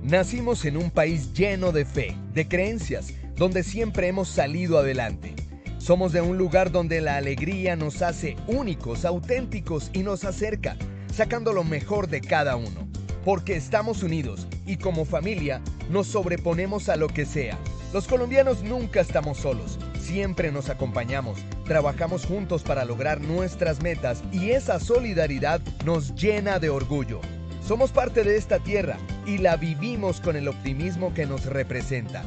Nacimos en un país lleno de fe, de creencias, donde siempre hemos salido adelante. Somos de un lugar donde la alegría nos hace únicos, auténticos y nos acerca, sacando lo mejor de cada uno. Porque estamos unidos y como familia nos sobreponemos a lo que sea. Los colombianos nunca estamos solos, siempre nos acompañamos, trabajamos juntos para lograr nuestras metas y esa solidaridad nos llena de orgullo. Somos parte de esta tierra y la vivimos con el optimismo que nos representa.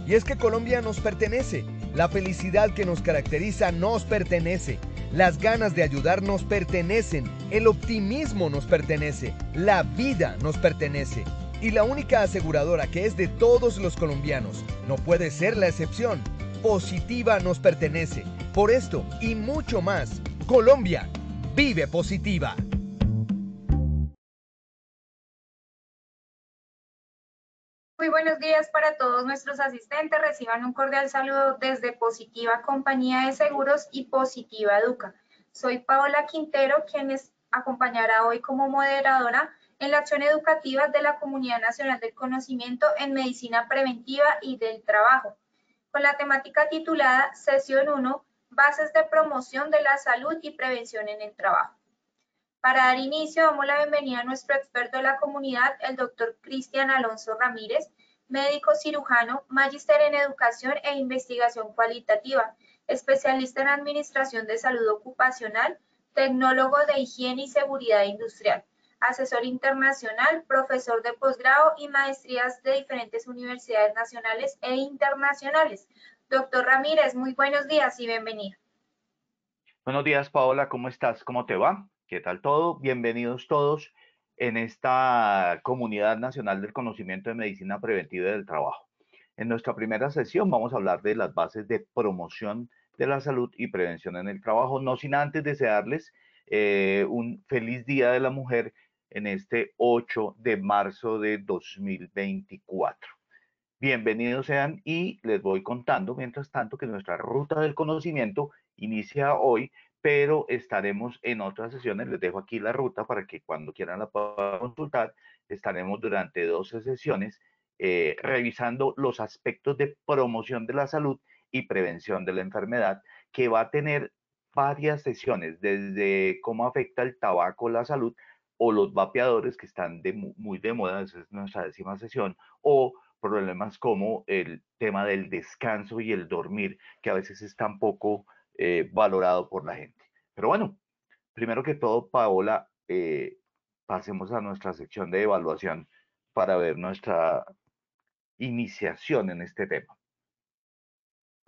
Y es que Colombia nos pertenece, la felicidad que nos caracteriza nos pertenece, las ganas de ayudar nos pertenecen, el optimismo nos pertenece, la vida nos pertenece. Y la única aseguradora que es de todos los colombianos, no puede ser la excepción, Positiva nos pertenece. Por esto y mucho más, Colombia vive Positiva. Muy buenos días para todos nuestros asistentes. Reciban un cordial saludo desde Positiva Compañía de Seguros y Positiva Educa. Soy Paola Quintero, quien les acompañará hoy como moderadora en la acción educativa de la Comunidad Nacional del Conocimiento en Medicina Preventiva y del Trabajo, con la temática titulada Sesión 1, Bases de Promoción de la Salud y Prevención en el Trabajo. Para dar inicio, damos la bienvenida a nuestro experto de la comunidad, el doctor Cristian Alonso Ramírez, médico cirujano, magíster en educación e investigación cualitativa, especialista en administración de salud ocupacional, tecnólogo de higiene y seguridad industrial, asesor internacional, profesor de posgrado y maestrías de diferentes universidades nacionales e internacionales. Doctor Ramírez, muy buenos días y bienvenido. Buenos días, Paola, ¿cómo estás? ¿Cómo te va? ¿Qué tal todo? Bienvenidos todos en esta Comunidad Nacional del Conocimiento de Medicina Preventiva y del Trabajo. En nuestra primera sesión vamos a hablar de las bases de promoción de la salud y prevención en el trabajo, no sin antes desearles un feliz Día de la Mujer en este 8 de marzo de 2024. Bienvenidos sean y les voy contando, mientras tanto, que nuestra ruta del conocimiento inicia hoy, pero estaremos en otras sesiones. Les dejo aquí la ruta para que cuando quieran la puedan consultar. Estaremos durante 12 sesiones revisando los aspectos de promoción de la salud y prevención de la enfermedad, que va a tener varias sesiones, desde cómo afecta el tabaco la salud o los vapeadores que están muy de moda, esa es nuestra 10ª sesión, o problemas como el tema del descanso y el dormir, que a veces es tan poco valorado por la gente. Pero bueno, primero que todo, Paola, pasemos a nuestra sección de evaluación para ver nuestra iniciación en este tema.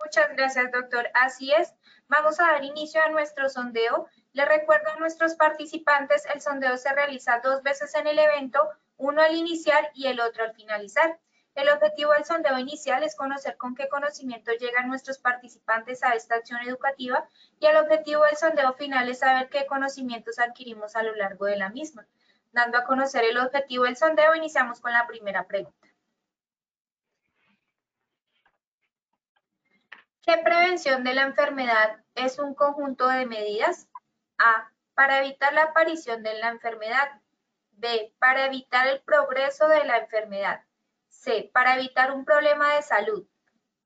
Muchas gracias, doctor. Así es, vamos a dar inicio a nuestro sondeo. Les recuerdo a nuestros participantes, el sondeo se realiza 2 veces en el evento, uno al iniciar y el otro al finalizar. El objetivo del sondeo inicial es conocer con qué conocimiento llegan nuestros participantes a esta acción educativa y el objetivo del sondeo final es saber qué conocimientos adquirimos a lo largo de la misma. Dando a conocer el objetivo del sondeo, iniciamos con la primera pregunta. ¿Qué prevención de la enfermedad es un conjunto de medidas? A. Para evitar la aparición de la enfermedad. B. Para evitar el progreso de la enfermedad. C. Para evitar un problema de salud.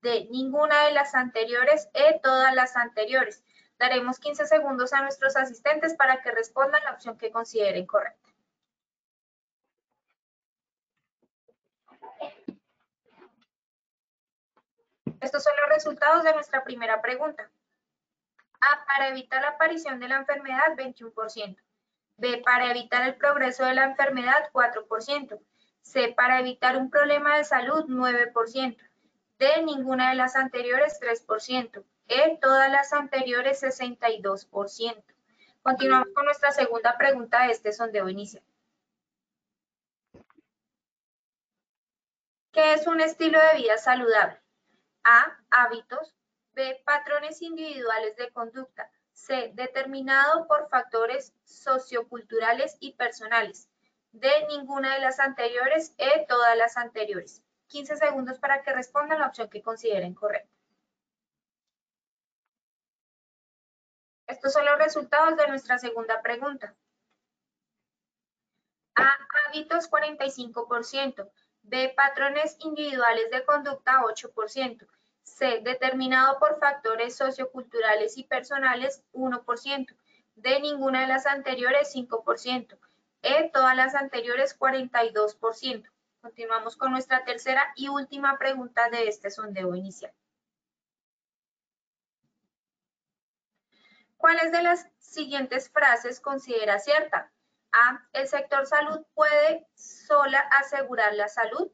D. Ninguna de las anteriores. E. Todas las anteriores. Daremos 15 segundos a nuestros asistentes para que respondan la opción que consideren correcta. Estos son los resultados de nuestra primera pregunta. A. Para evitar la aparición de la enfermedad, 21%. B. Para evitar el progreso de la enfermedad, 4%. C. Para evitar un problema de salud, 9%. D. Ninguna de las anteriores, 3%. E. Todas las anteriores, 62%. Continuamos con nuestra segunda pregunta de este sondeo inicial. ¿Qué es un estilo de vida saludable? A. Hábitos. B. Patrones individuales de conducta. C. Determinado por factores socioculturales y personales. D. Ninguna de las anteriores. E. Todas las anteriores. 15 segundos para que respondan la opción que consideren correcta. Estos son los resultados de nuestra segunda pregunta. A. Hábitos, 45%. B, patrones individuales de conducta 8%. C, determinado por factores socioculturales y personales 1%. D, ninguna de las anteriores 5%. E, todas las anteriores 42%. Continuamos con nuestra tercera y última pregunta de este sondeo inicial. ¿Cuáles de las siguientes frases considera cierta? A, el sector salud puede sola asegurar la salud.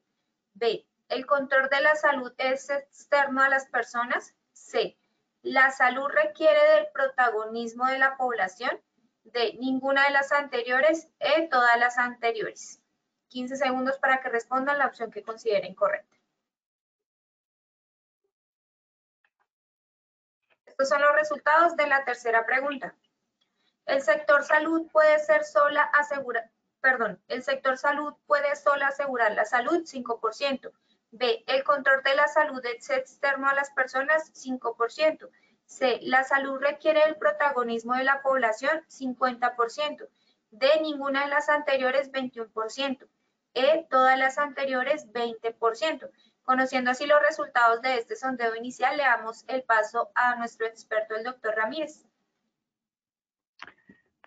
B, el control de la salud es externo a las personas. C, la salud requiere del protagonismo de la población. D, ninguna de las anteriores. E, todas las anteriores. 15 segundos para que respondan la opción que consideren correcta. Estos son los resultados de la tercera pregunta. El sector salud puede sola asegurar la salud, 5%. B, el control de la salud es externo a las personas, 5%. C, la salud requiere el protagonismo de la población, 50%. D, ninguna de las anteriores, 21%. E, todas las anteriores, 20%. Conociendo así los resultados de este sondeo inicial, le damos el paso a nuestro experto, el doctor Ramírez.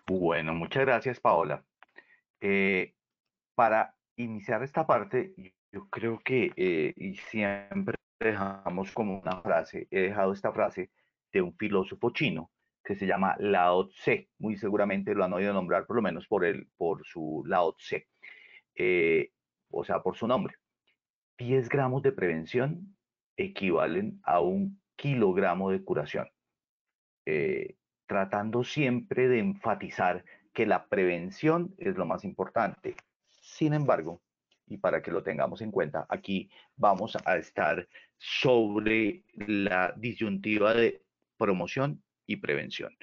Bueno, muchas gracias, Paola. Para iniciar esta parte, yo creo que, y siempre dejamos como una frase, he dejado esta frase de un filósofo chino que se llama Lao Tse, muy seguramente lo han oído nombrar por lo menos por su Lao Tse, o sea, por su nombre. 10 gramos de prevención equivalen a 1 kilogramo de curación. Tratando siempre de enfatizar que la prevención es lo más importante. Sin embargo, y para que lo tengamos en cuenta, aquí vamos a estar sobre la disyuntiva de promoción y prevención.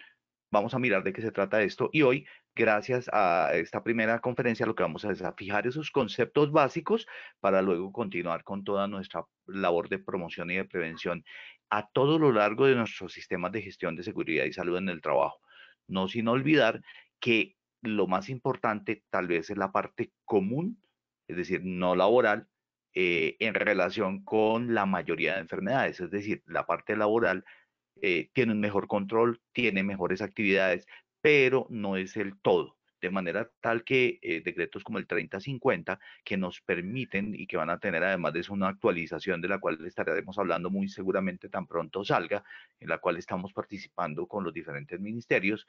Vamos a mirar de qué se trata esto y hoy, gracias a esta primera conferencia, lo que vamos a hacer es fijar esos conceptos básicos para luego continuar con toda nuestra labor de promoción y de prevención a todo lo largo de nuestros sistemas de gestión de seguridad y salud en el trabajo. No sin olvidar que lo más importante tal vez es la parte común, es decir, no laboral, en relación con la mayoría de enfermedades, es decir, la parte laboral tiene un mejor control, tiene mejores actividades, pero no es el todo. De manera tal que decretos como el 3050, que nos permiten y que van a tener además de eso una actualización de la cual estaremos hablando muy seguramente tan pronto salga, en la cual estamos participando con los diferentes ministerios,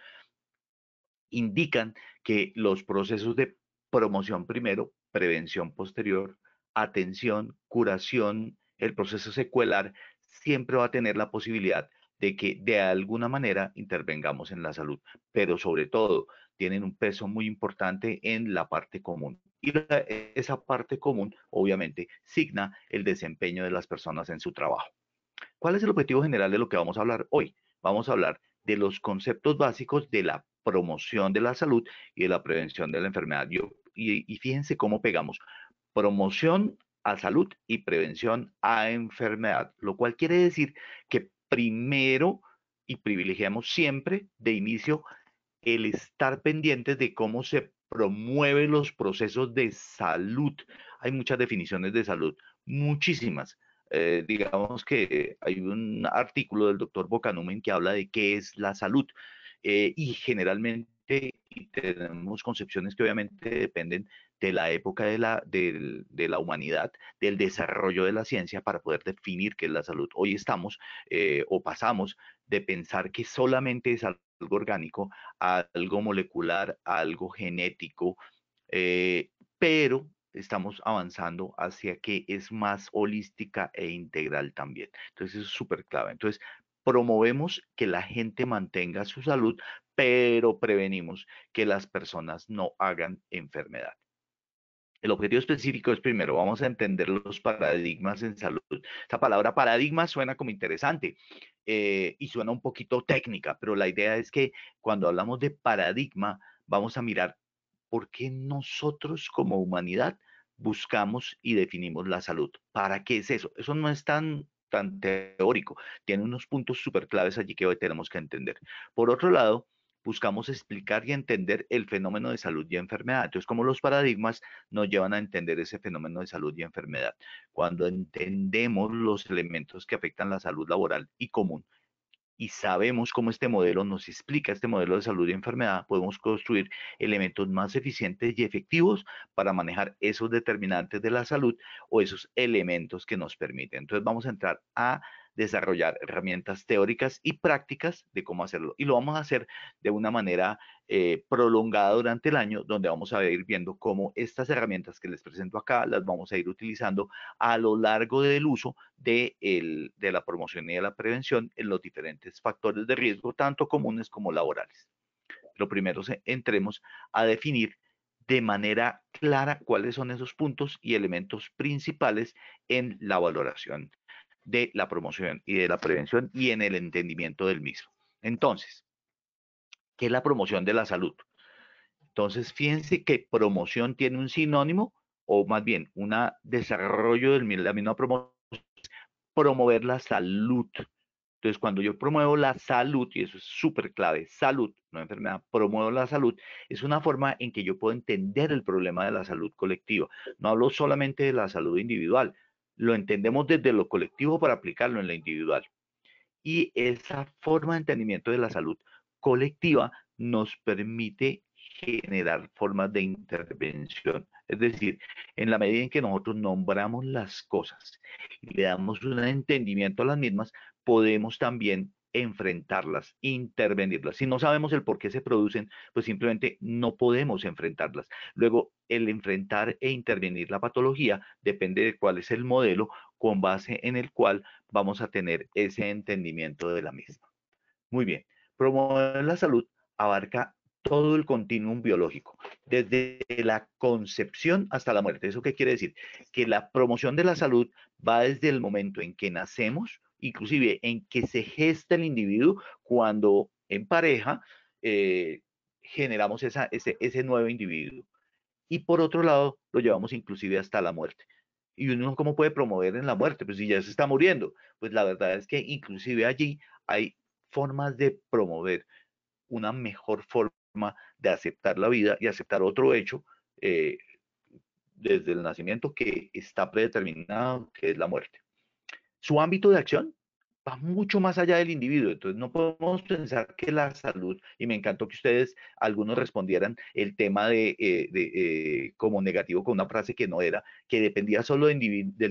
indican que los procesos de promoción primero, prevención posterior, atención, curación, el proceso secuelar, siempre va a tener la posibilidad de que de alguna manera intervengamos en la salud, pero sobre todo tienen un peso muy importante en la parte común. Y esa parte común, obviamente, signa el desempeño de las personas en su trabajo. ¿Cuál es el objetivo general de lo que vamos a hablar hoy? Vamos a hablar de los conceptos básicos de la promoción de la salud y de la prevención de la enfermedad. Y fíjense cómo pegamos promoción a salud y prevención a enfermedad, lo cual quiere decir que primero y privilegiamos siempre de inicio el estar pendientes de cómo se promueven los procesos de salud. Hay muchas definiciones de salud, muchísimas. Digamos que hay un artículo del doctor Bocanumen que habla de qué es la salud y generalmente tenemos concepciones que obviamente dependen de la época de la humanidad, del desarrollo de la ciencia para poder definir qué es la salud. Hoy estamos o pasamos de pensar que solamente es algo orgánico a algo molecular, a algo genético, pero estamos avanzando hacia que es más holística e integral también. Entonces, eso es súper clave. Entonces, promovemos que la gente mantenga su salud, pero prevenimos que las personas no hagan enfermedad. El objetivo específico es primero, vamos a entender los paradigmas en salud. Esta palabra paradigma suena como interesante y suena un poquito técnica, pero la idea es que cuando hablamos de paradigma, vamos a mirar por qué nosotros como humanidad buscamos y definimos la salud. ¿Para qué es eso? Eso no es tan teórico, tiene unos puntos súper claves allí que hoy tenemos que entender. Por otro lado, buscamos explicar y entender el fenómeno de salud y enfermedad. Entonces, como los paradigmas nos llevan a entender ese fenómeno de salud y enfermedad. Cuando entendemos los elementos que afectan la salud laboral y común, y sabemos cómo este modelo nos explica este modelo de salud y enfermedad, podemos construir elementos más eficientes y efectivos para manejar esos determinantes de la salud o esos elementos que nos permiten. Entonces vamos a entrar a desarrollar herramientas teóricas y prácticas de cómo hacerlo. Y lo vamos a hacer de una manera prolongada durante el año, donde vamos a ir viendo cómo estas herramientas que les presento acá las vamos a ir utilizando a lo largo del uso de la promoción y de la prevención en los diferentes factores de riesgo, tanto comunes como laborales. Lo primero, entremos a definir de manera clara cuáles son esos puntos y elementos principales en la valoración de la promoción y de la prevención y en el entendimiento del mismo. Entonces, ¿qué es la promoción de la salud? Entonces, fíjense que promoción tiene un sinónimo, o más bien, un desarrollo de la misma promoción, promover la salud. Entonces, cuando yo promuevo la salud, y eso es súper clave, salud, no enfermedad, promuevo la salud, es una forma en que yo puedo entender el problema de la salud colectiva. No hablo solamente de la salud individual, lo entendemos desde lo colectivo para aplicarlo en la individual. Y esa forma de entendimiento de la salud colectiva nos permite generar formas de intervención. Es decir, en la medida en que nosotros nombramos las cosas y le damos un entendimiento a las mismas, podemos también enfrentarlas, intervenirlas. Si no sabemos el por qué se producen, pues simplemente no podemos enfrentarlas. Luego, el enfrentar e intervenir la patología depende de cuál es el modelo con base en el cual vamos a tener ese entendimiento de la misma. Muy bien, promover la salud abarca todo el continuum biológico, desde la concepción hasta la muerte. ¿Eso qué quiere decir? Que la promoción de la salud va desde el momento en que nacemos, inclusive en que se gesta el individuo, cuando en pareja generamos ese nuevo individuo. Y por otro lado, lo llevamos inclusive hasta la muerte. Y uno, ¿cómo puede promover en la muerte? Pues si ya se está muriendo. Pues la verdad es que inclusive allí hay formas de promover una mejor forma de aceptar la vida y aceptar otro hecho eh, desde el nacimiento que está predeterminado, que es la muerte. Su ámbito de acción va mucho más allá del individuo. Entonces no podemos pensar que la salud, y me encantó que ustedes, algunos respondieran el tema como negativo con una frase que no era, que dependía solo del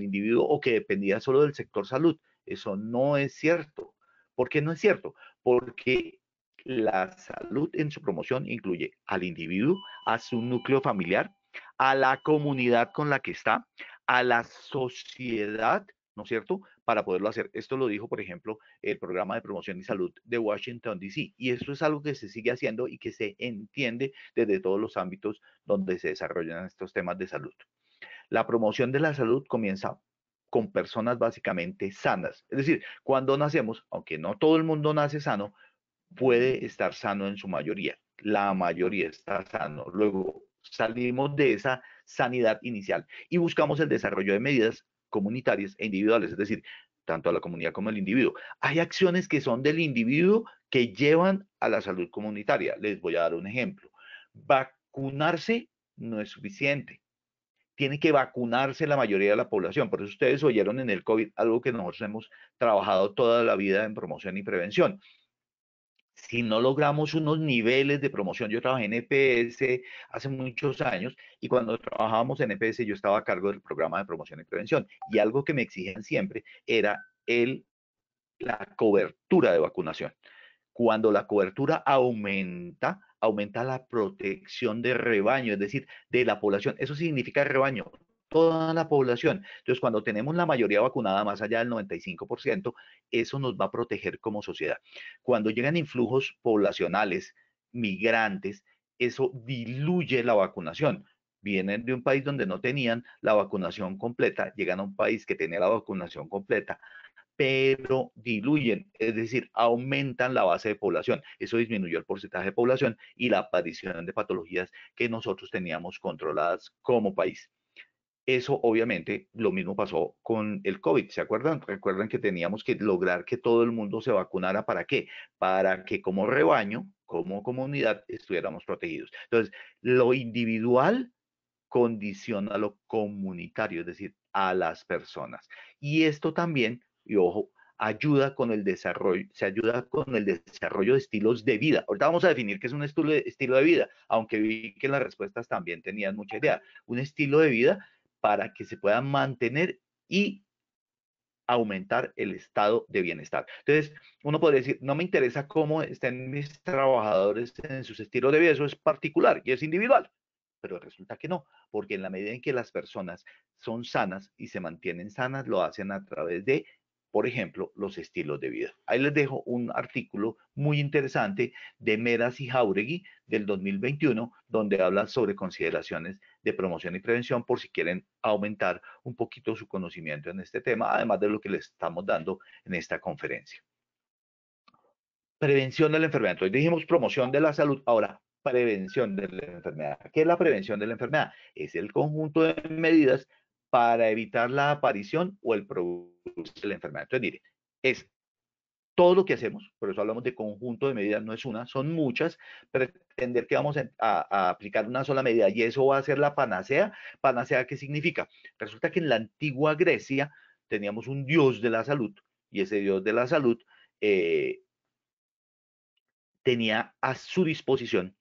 individuo o que dependía solo del sector salud. Eso no es cierto. ¿Por qué no es cierto? Porque la salud en su promoción incluye al individuo, a su núcleo familiar, a la comunidad con la que está, a la sociedad, ¿no es cierto? Para poderlo hacer. Esto lo dijo, por ejemplo, el programa de promoción y salud de Washington, D.C. Y esto es algo que se sigue haciendo y que se entiende desde todos los ámbitos donde se desarrollan estos temas de salud. La promoción de la salud comienza con personas básicamente sanas. Es decir, cuando nacemos, aunque no todo el mundo nace sano, puede estar sano en su mayoría. La mayoría está sano. Luego salimos de esa sanidad inicial y buscamos el desarrollo de medidas comunitarias e individuales, es decir, tanto a la comunidad como al individuo. Hay acciones que son del individuo que llevan a la salud comunitaria. Les voy a dar un ejemplo. Vacunarse no es suficiente. Tiene que vacunarse la mayoría de la población. Por eso ustedes oyeron en el COVID algo que nosotros hemos trabajado toda la vida en promoción y prevención. Si no logramos unos niveles de promoción, yo trabajé en EPS hace muchos años y cuando trabajábamos en EPS yo estaba a cargo del programa de promoción y prevención y algo que me exigían siempre era la cobertura de vacunación. Cuando la cobertura aumenta, aumenta la protección de rebaño, es decir, de la población. Eso significa rebaño, toda la población. Entonces, cuando tenemos la mayoría vacunada, más allá del 95%, eso nos va a proteger como sociedad. Cuando llegan influjos poblacionales, migrantes, eso diluye la vacunación. Vienen de un país donde no tenían la vacunación completa, llegan a un país que tenía la vacunación completa, pero diluyen, es decir, aumentan la base de población. Eso disminuyó el porcentaje de población y la aparición de patologías que nosotros teníamos controladas como país. Eso obviamente lo mismo pasó con el COVID, ¿se acuerdan? Recuerdan que teníamos que lograr que todo el mundo se vacunara, ¿para qué? Para que como rebaño como comunidad estuviéramos protegidos. Entonces, lo individual condiciona a lo comunitario, es decir, a las personas. Y esto también, y ojo, ayuda con el desarrollo, se ayuda con el desarrollo de estilos de vida. Ahorita vamos a definir qué es un estilo de vida, aunque vi que las respuestas también tenían mucha idea. Un estilo de vida para que se pueda mantener y aumentar el estado de bienestar. Entonces, uno podría decir, no me interesa cómo estén mis trabajadores en sus estilos de vida, eso es particular y es individual. Pero resulta que no, porque en la medida en que las personas son sanas y se mantienen sanas, lo hacen a través de, por ejemplo, los estilos de vida. Ahí les dejo un artículo muy interesante de Meras y Jauregui del 2021, donde habla sobre consideraciones de promoción y prevención por si quieren aumentar un poquito su conocimiento en este tema, además de lo que les estamos dando en esta conferencia. Prevención de la enfermedad. Entonces dijimos promoción de la salud, ahora prevención de la enfermedad. ¿Qué es la prevención de la enfermedad? Es el conjunto de medidas para evitar la aparición o el progreso de la enfermedad. Entonces, mire, es todo lo que hacemos, por eso hablamos de conjunto de medidas, no es una, son muchas. Pretender que vamos a aplicar una sola medida y eso va a ser la panacea. ¿Panacea qué significa? Resulta que en la antigua Grecia teníamos un dios de la salud y ese dios de la salud tenía a su disposición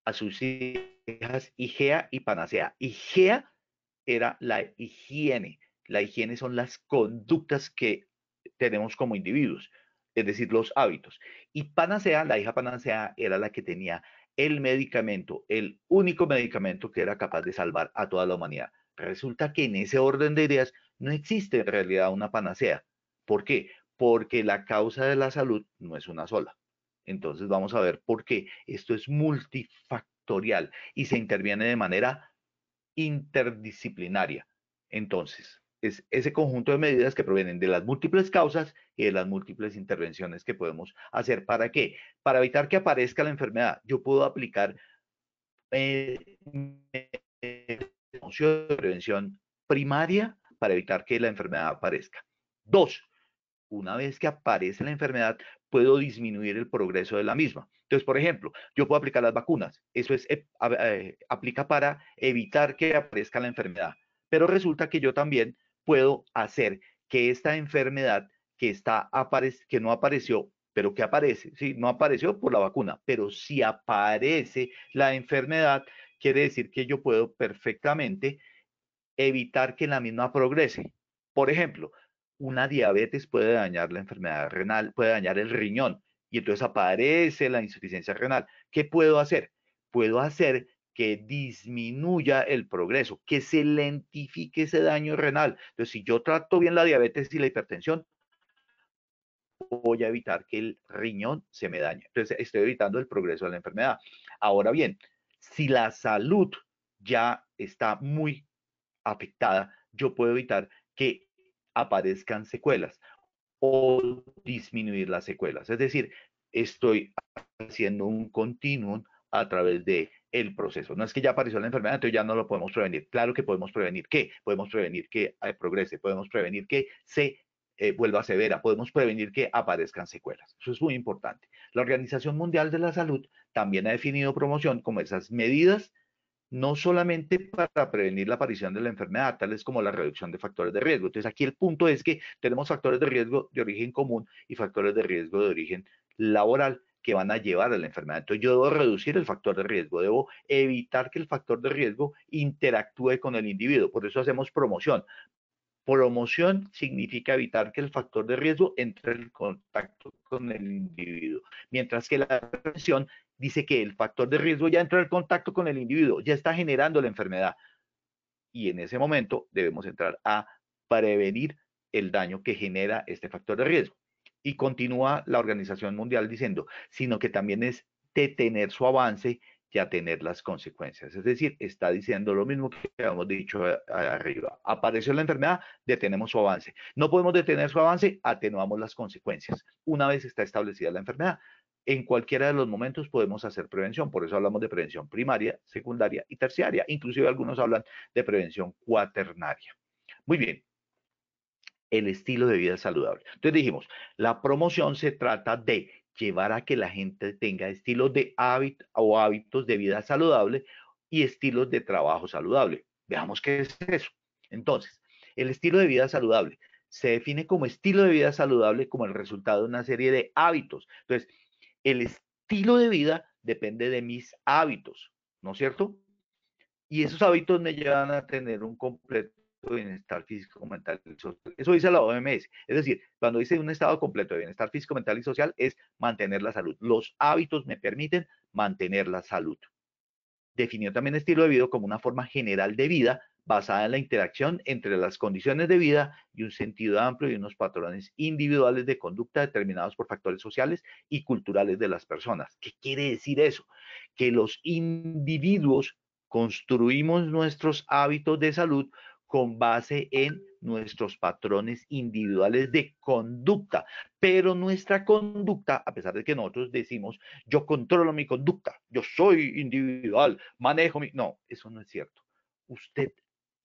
a sus hijas Igea y Panacea. Igea era la higiene. La higiene son las conductas que tenemos como individuos, es decir, los hábitos. Y Panacea, la hija Panacea, era la que tenía el medicamento, el único medicamento que era capaz de salvar a toda la humanidad. Resulta que en ese orden de ideas no existe en realidad una panacea. ¿Por qué? Porque la causa de la salud no es una sola. Entonces vamos a ver por qué esto es multifactorial y se interviene de manera interdisciplinaria. Entonces, es ese conjunto de medidas que provienen de las múltiples causas y de las múltiples intervenciones que podemos hacer. ¿Para qué? Para evitar que aparezca la enfermedad. Yo puedo aplicar prevención primaria para evitar que la enfermedad aparezca. Dos, una vez que aparece la enfermedad, puedo disminuir el progreso de la misma. Entonces, por ejemplo, yo puedo aplicar las vacunas. Eso es, aplica para evitar que aparezca la enfermedad. Pero resulta que yo también puedo hacer que esta enfermedad que no apareció, pero que aparece, ¿sí? No apareció por la vacuna, pero si aparece la enfermedad, quiere decir que yo puedo perfectamente evitar que la misma progrese. Por ejemplo, una diabetes puede dañar la enfermedad renal, puede dañar el riñón y entonces aparece la insuficiencia renal. ¿Qué puedo hacer? Puedo hacer que disminuya el progreso, que se lentifique ese daño renal. Entonces, si yo trato bien la diabetes y la hipertensión, voy a evitar que el riñón se me dañe. Entonces, estoy evitando el progreso de la enfermedad. Ahora bien, si la salud ya está muy afectada, yo puedo evitar que aparezcan secuelas o disminuir las secuelas. Es decir, estoy haciendo un continuum a través de el proceso. No es que ya apareció la enfermedad, entonces ya no lo podemos prevenir. Claro que podemos prevenir que, podemos prevenir que progrese, podemos prevenir que se vuelva severa, podemos prevenir que aparezcan secuelas. Eso es muy importante. La Organización Mundial de la Salud también ha definido promoción como esas medidas no solamente para prevenir la aparición de la enfermedad, tales como la reducción de factores de riesgo. Entonces, aquí el punto es que tenemos factores de riesgo de origen común y factores de riesgo de origen laboral que van a llevar a la enfermedad. Entonces, yo debo reducir el factor de riesgo, debo evitar que el factor de riesgo interactúe con el individuo. Por eso hacemos promoción. Promoción significa evitar que el factor de riesgo entre en contacto con el individuo, mientras que la prevención dice que el factor de riesgo ya entró en contacto con el individuo, ya está generando la enfermedad y en ese momento debemos entrar a prevenir el daño que genera este factor de riesgo. Y continúa la Organización Mundial diciendo, sino que también es detener su avance y atener las consecuencias. Es decir, está diciendo lo mismo que hemos dicho arriba. Apareció la enfermedad, detenemos su avance. No podemos detener su avance, atenuamos las consecuencias. Una vez está establecida la enfermedad, en cualquiera de los momentos podemos hacer prevención. Por eso hablamos de prevención primaria, secundaria y terciaria. Inclusive algunos hablan de prevención cuaternaria. Muy bien. El estilo de vida saludable. Entonces dijimos, la promoción se trata de llevar a que la gente tenga estilos de hábito o hábitos de vida saludable y estilos de trabajo saludable. Veamos qué es eso. Entonces, el estilo de vida saludable se define como estilo de vida saludable como el resultado de una serie de hábitos. Entonces, el estilo de vida depende de mis hábitos, ¿no es cierto? Y esos hábitos me llevan a tener un completo bienestar físico, mental y social. Eso dice la OMS. Es decir, cuando dice un estado completo de bienestar físico, mental y social, es mantener la salud. Los hábitos me permiten mantener la salud. Definió también estilo de vida como una forma general de vida basada en la interacción entre las condiciones de vida y un sentido amplio y unos patrones individuales de conducta determinados por factores sociales y culturales de las personas. ¿Qué quiere decir eso? Que los individuos construimos nuestros hábitos de salud con base en nuestros patrones individuales de conducta, pero nuestra conducta, a pesar de que nosotros decimos, yo controlo mi conducta, yo soy individual, manejo mi... No, eso no es cierto. Usted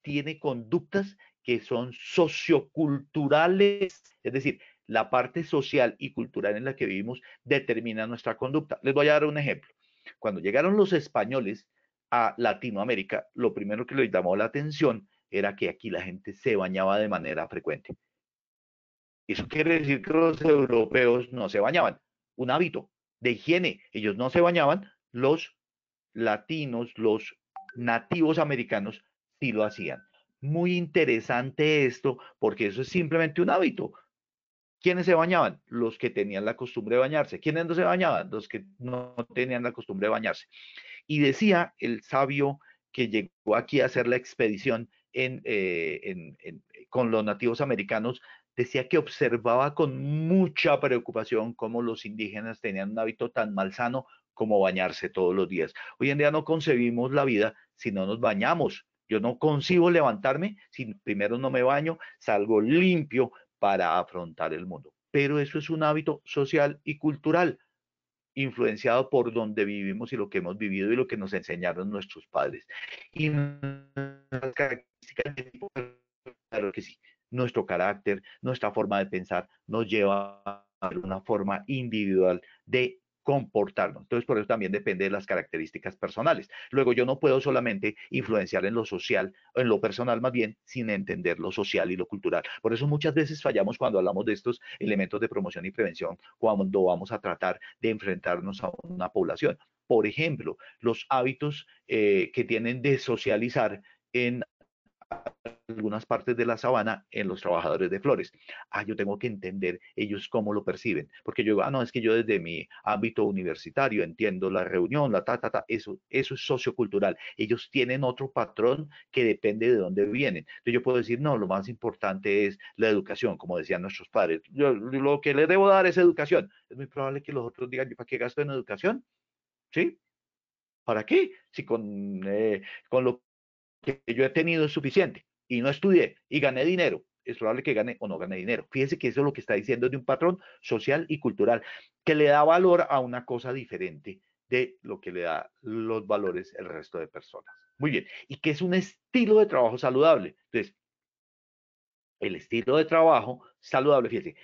tiene conductas que son socioculturales, es decir, la parte social y cultural en la que vivimos determina nuestra conducta. Les voy a dar un ejemplo. Cuando llegaron los españoles a Latinoamérica, lo primero que les llamó la atención era que aquí la gente se bañaba de manera frecuente. Eso quiere decir que los europeos no se bañaban. Un hábito de higiene. Ellos no se bañaban. Los latinos, los nativos americanos, sí lo hacían. Muy interesante esto, porque eso es simplemente un hábito. ¿Quiénes se bañaban? Los que tenían la costumbre de bañarse. ¿Quiénes no se bañaban? Los que no tenían la costumbre de bañarse. Y decía el sabio que llegó aquí a hacer la expedición con los nativos americanos, decía que observaba con mucha preocupación cómo los indígenas tenían un hábito tan malsano como bañarse todos los días. Hoy en día no concebimos la vida si no nos bañamos. Yo no concibo levantarme si primero no me baño, salgo limpio para afrontar el mundo. Pero eso es un hábito social y cultural influenciado por donde vivimos y lo que hemos vivido y lo que nos enseñaron nuestros padres. Y nuestras características de tipo, claro que sí, nuestro carácter, nuestra forma de pensar nos lleva a una forma individual de comportarnos. Entonces, por eso también depende de las características personales. Luego, yo no puedo solamente influenciar en lo social, o en lo personal más bien, sin entender lo social y lo cultural. Por eso muchas veces fallamos cuando hablamos de estos elementos de promoción y prevención, cuando vamos a tratar de enfrentarnos a una población. Por ejemplo, los hábitos que tienen de socializar en algunas partes de la sabana en los trabajadores de flores. Yo tengo que entender ellos cómo lo perciben, porque yo digo, no, es que yo desde mi ámbito universitario entiendo la reunión, eso es sociocultural. Ellos tienen otro patrón que depende de dónde vienen. Entonces yo puedo decir, no, lo más importante es la educación, como decían nuestros padres. Yo lo que les debo dar es educación. Es muy probable que los otros digan, ¿para qué gasto en educación? ¿Sí? ¿Para qué? Si con lo que yo he tenido es suficiente y no estudié y gané dinero, es probable que gane o no gane dinero. Fíjese que eso es lo que está diciendo de un patrón social y cultural que le da valor a una cosa diferente de lo que le da los valores el resto de personas. Muy bien. ¿Y qué es un estilo de trabajo saludable? Entonces, el estilo de trabajo saludable, fíjese,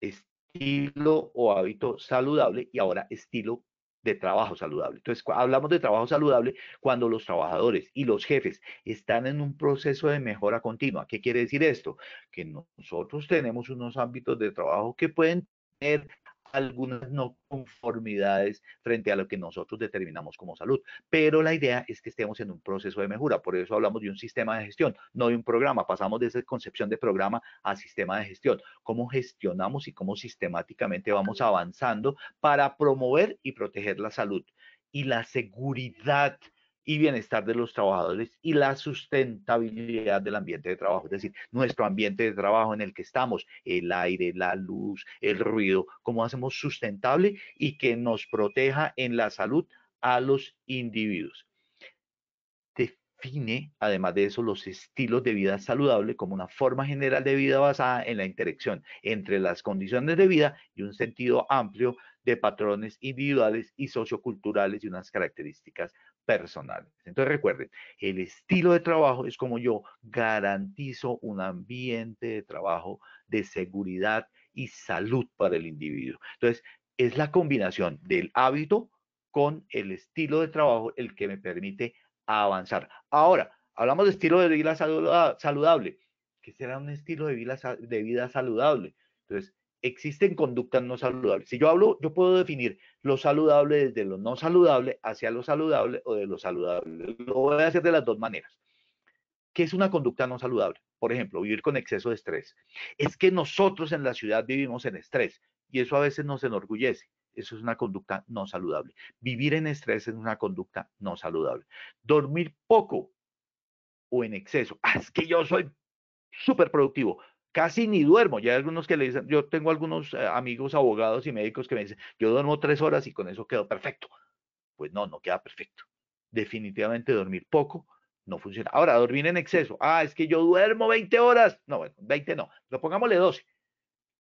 estilo o hábito saludable y ahora estilo de trabajo saludable. Entonces, hablamos de trabajo saludable cuando los trabajadores y los jefes están en un proceso de mejora continua. ¿Qué quiere decir esto? Que nosotros tenemos unos ámbitos de trabajo que pueden tener algunas no conformidades frente a lo que nosotros determinamos como salud. Pero la idea es que estemos en un proceso de mejora. Por eso hablamos de un sistema de gestión, no de un programa. Pasamos de esa concepción de programa a sistema de gestión. Cómo gestionamos y cómo sistemáticamente vamos avanzando para promover y proteger la salud y la seguridad y bienestar de los trabajadores y la sustentabilidad del ambiente de trabajo, es decir, nuestro ambiente de trabajo en el que estamos, el aire, la luz, el ruido, cómo hacemos sustentable y que nos proteja en la salud a los individuos. Define, además de eso, los estilos de vida saludable como una forma general de vida basada en la interacción entre las condiciones de vida y un sentido amplio de patrones individuales y socioculturales y unas características personales. Entonces recuerden, el estilo de trabajo es como yo garantizo un ambiente de trabajo de seguridad y salud para el individuo. Entonces, es la combinación del hábito con el estilo de trabajo el que me permite avanzar. Ahora, hablamos de estilo de vida saludable. ¿Qué será un estilo de vida saludable? Entonces, existen conductas no saludables. Si yo hablo, yo puedo definir lo saludable desde lo no saludable hacia lo saludable o de lo saludable. Lo voy a hacer de las dos maneras. ¿Qué es una conducta no saludable? Por ejemplo, vivir con exceso de estrés. Es que nosotros en la ciudad vivimos en estrés y eso a veces nos enorgullece. Eso es una conducta no saludable. Vivir en estrés es una conducta no saludable. Dormir poco o en exceso. Es que yo soy súper productivo. Casi ni duermo. Ya hay algunos que le dicen, yo tengo algunos amigos abogados y médicos que me dicen, yo duermo 3 horas y con eso quedo perfecto. Pues no, no queda perfecto. Definitivamente dormir poco no funciona. Ahora, dormir en exceso. Es que yo duermo 20 horas. No, bueno, 20 no. Lo pongámosle 12,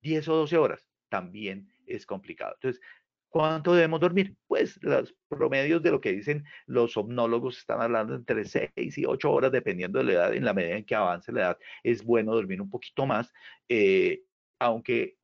10 o 12 horas. También es complicado. Entonces, ¿cuánto debemos dormir? Pues los promedios de lo que dicen los somnólogos están hablando entre 6 y 8 horas, dependiendo de la edad. En la medida en que avance la edad, es bueno dormir un poquito más, aunque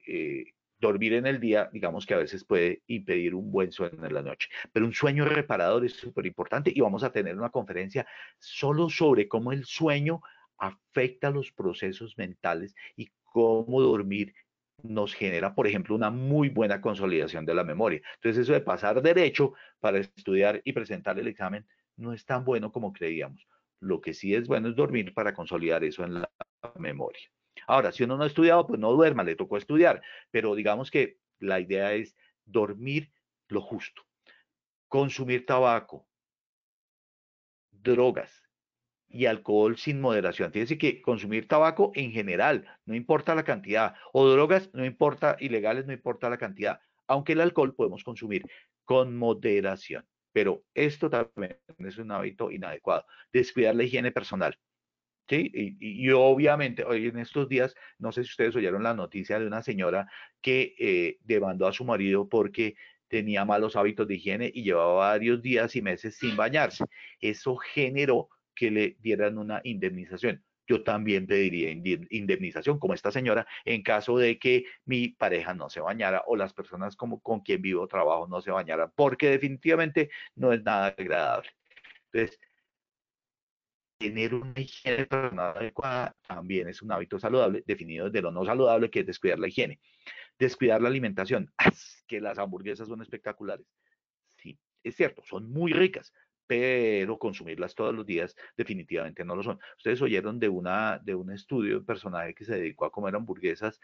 dormir en el día, digamos que a veces puede impedir un buen sueño en la noche. Pero un sueño reparador es súper importante y vamos a tener una conferencia solo sobre cómo el sueño afecta los procesos mentales y cómo dormir nos genera, por ejemplo, una muy buena consolidación de la memoria. Entonces, eso de pasar derecho para estudiar y presentar el examen no es tan bueno como creíamos. Lo que sí es bueno es dormir para consolidar eso en la memoria. Ahora, si uno no ha estudiado, pues no duerma, le tocó estudiar, pero digamos que la idea es dormir lo justo, consumir tabaco, drogas y alcohol sin moderación. Fíjense que consumir tabaco en general, no importa la cantidad, o drogas, no importa, ilegales, no importa la cantidad, aunque el alcohol podemos consumir con moderación. Pero esto también es un hábito inadecuado. Descuidar la higiene personal. ¿Sí? Y obviamente, hoy en estos días, no sé si ustedes oyeron la noticia de una señora que demandó a su marido porque tenía malos hábitos de higiene y llevaba varios días y meses sin bañarse. Eso generó que le dieran una indemnización. Yo también pediría indemnización, como esta señora, en caso de que mi pareja no se bañara o las personas como, con quien vivo o trabajo no se bañaran, porque definitivamente no es nada agradable. Entonces, tener una higiene personal adecuada también es un hábito saludable, definido desde lo no saludable, que es descuidar la higiene. Descuidar la alimentación. Es que las hamburguesas son espectaculares. Sí, es cierto, son muy ricas, pero consumirlas todos los días definitivamente no lo son. Ustedes oyeron de un estudio de un personaje que se dedicó a comer hamburguesas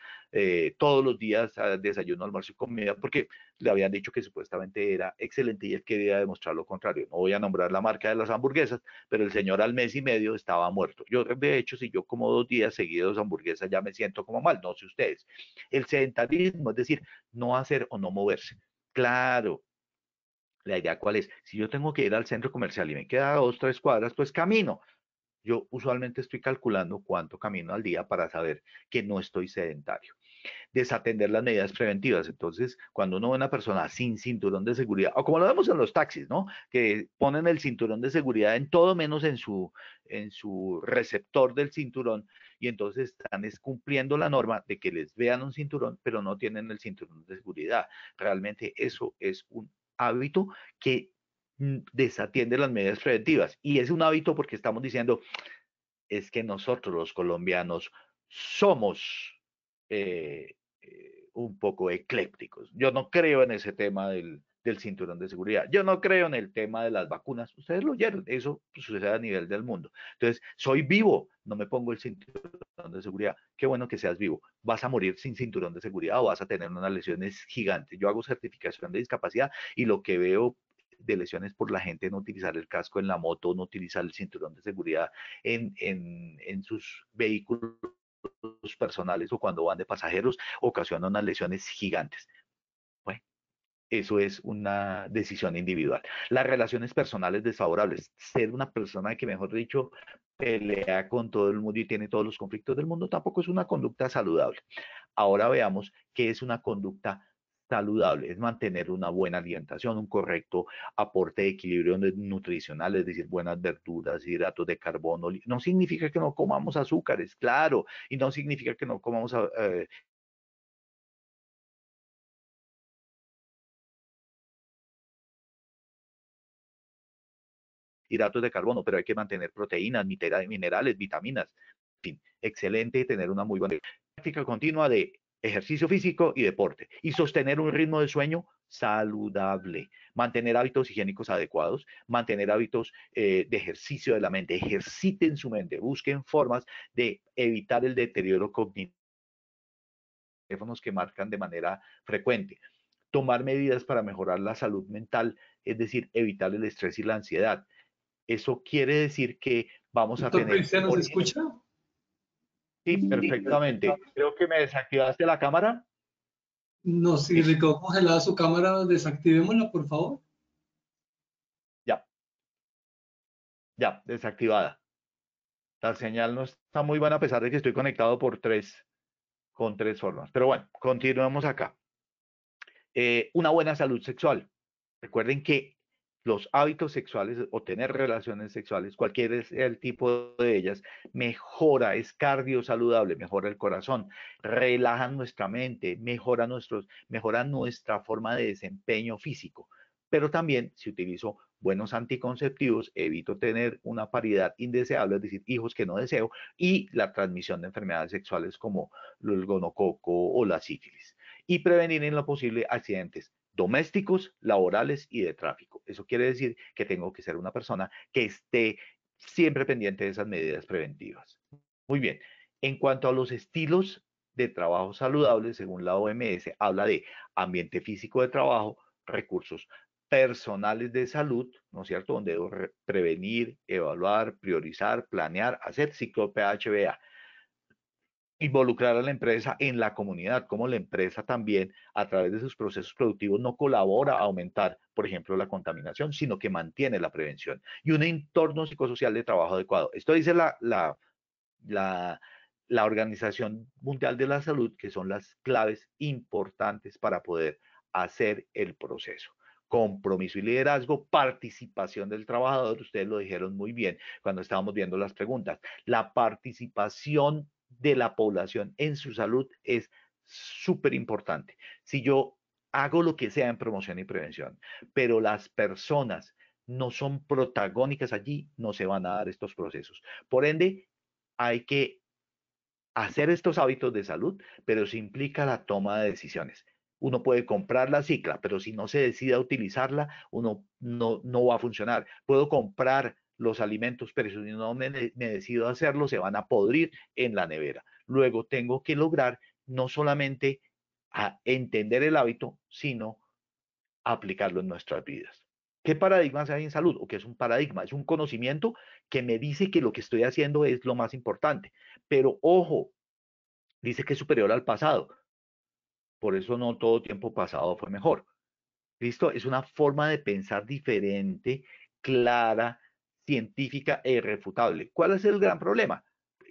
todos los días, a desayuno, almuerzo y comida, porque le habían dicho que supuestamente era excelente y él quería demostrar lo contrario. No voy a nombrar la marca de las hamburguesas, pero el señor al mes y medio estaba muerto. Yo, de hecho, si yo como 2 días seguidos hamburguesas, ya me siento como mal, no sé ustedes. El sedentarismo, es decir, no hacer o no moverse. Claro, la idea cuál es, si yo tengo que ir al centro comercial y me queda 2, 3 cuadras, pues camino. Yo usualmente estoy calculando cuánto camino al día para saber que no estoy sedentario. Desatender las medidas preventivas. Entonces, cuando uno ve a una persona sin cinturón de seguridad, o como lo vemos en los taxis, ¿no? Que ponen el cinturón de seguridad en todo menos en su receptor del cinturón, y entonces están cumpliendo la norma de que les vean un cinturón, pero no tienen el cinturón de seguridad. Realmente eso es un hábito que desatiende las medidas preventivas. Y es un hábito porque estamos diciendo, es que nosotros los colombianos somos un poco eclépticos. Yo no creo en ese tema del cinturón de seguridad. Yo no creo en el tema de las vacunas. Ustedes lo oyeron, eso sucede a nivel del mundo. Entonces, soy vivo, no me pongo el cinturón de seguridad. Qué bueno que seas vivo. Vas a morir sin cinturón de seguridad o vas a tener unas lesiones gigantes. Yo hago certificación de discapacidad y lo que veo de lesiones por la gente no utilizar el casco en la moto, no utilizar el cinturón de seguridad en sus vehículos personales o cuando van de pasajeros, ocasiona unas lesiones gigantes. Bueno, eso es una decisión individual. Las relaciones personales desfavorables, ser una persona que, mejor dicho, pelea con todo el mundo y tiene todos los conflictos del mundo, tampoco es una conducta saludable. Ahora veamos qué es una conducta saludable, es mantener una buena alimentación, un correcto aporte de equilibrio nutricional, es decir, buenas verduras, hidratos de carbono. No significa que no comamos azúcares, claro, y no significa que no comamos hidratos de carbono, pero hay que mantener proteínas, minerales, vitaminas. En fin, excelente tener una muy buena práctica continua de ejercicio físico y deporte y sostener un ritmo de sueño saludable, mantener hábitos higiénicos adecuados, mantener hábitos de ejercicio de la mente, ejerciten su mente, busquen formas de evitar el deterioro cognitivo, teléfonos que marcan de manera frecuente, tomar medidas para mejorar la salud mental, es decir, evitar el estrés y la ansiedad. Eso quiere decir que vamos a Doctor tener, Cristiano, ¿se por escucha? ejemplo, sí, perfectamente. Creo que me desactivaste la cámara. No, si Listo. le quedó congelada su cámara, desactivémosla, por favor. Ya, ya, desactivada. La señal no está muy buena a pesar de que estoy conectado con tres formas. Pero bueno, continuamos acá. Una buena salud sexual. Recuerden que los hábitos sexuales o tener relaciones sexuales, cualquier sea el tipo de ellas, mejora, es cardio saludable, mejora el corazón, relajan nuestra mente, mejora nuestra forma de desempeño físico. Pero también, si utilizo buenos anticonceptivos, evito tener una paridad indeseable, es decir, hijos que no deseo, y la transmisión de enfermedades sexuales como el gonococo o la sífilis. Y prevenir en lo posible accidentes domésticos, laborales y de tráfico. Eso quiere decir que tengo que ser una persona que esté siempre pendiente de esas medidas preventivas. Muy bien. En cuanto a los estilos de trabajo saludables, según la OMS, habla de ambiente físico de trabajo, recursos personales de salud, ¿no es cierto? Donde debo prevenir, evaluar, priorizar, planear, hacer ciclo PHBA, involucrar a la empresa en la comunidad, como la empresa también a través de sus procesos productivos no colabora a aumentar, por ejemplo, la contaminación, sino que mantiene la prevención y un entorno psicosocial de trabajo adecuado. Esto dice la Organización Mundial de la Salud, que son las claves importantes para poder hacer el proceso. Compromiso y liderazgo, participación del trabajador, ustedes lo dijeron muy bien cuando estábamos viendo las preguntas. La participación de la población en su salud es súper importante. Si yo hago lo que sea en promoción y prevención, pero las personas no son protagónicas allí, no se van a dar estos procesos. Por ende, hay que hacer estos hábitos de salud, pero eso implica la toma de decisiones. Uno puede comprar la cicla, pero si no se decide a utilizarla, uno no va a funcionar. Puedo comprar los alimentos, pero si no me decido a hacerlo, se van a podrir en la nevera. Luego tengo que lograr no solamente a entender el hábito, sino aplicarlo en nuestras vidas. ¿Qué paradigmas hay en salud? ¿O qué es un paradigma? Es un conocimiento que me dice que lo que estoy haciendo es lo más importante. Pero ojo, dice que es superior al pasado. Por eso no todo tiempo pasado fue mejor. ¿Listo? Es una forma de pensar diferente, clara, científica e irrefutable. ¿Cuál es el gran problema?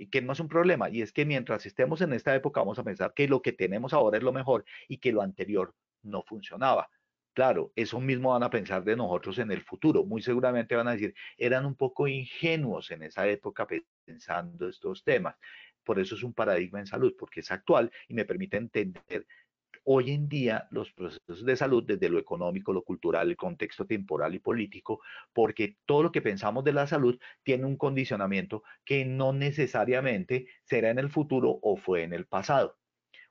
Que no es un problema, y es que mientras estemos en esta época vamos a pensar que lo que tenemos ahora es lo mejor y que lo anterior no funcionaba. Claro, eso mismo van a pensar de nosotros en el futuro. Muy seguramente van a decir, eran un poco ingenuos en esa época pensando estos temas. Por eso es un paradigma en salud, porque es actual y me permite entender hoy en día los procesos de salud desde lo económico, lo cultural, el contexto temporal y político, porque todo lo que pensamos de la salud tiene un condicionamiento que no necesariamente será en el futuro o fue en el pasado.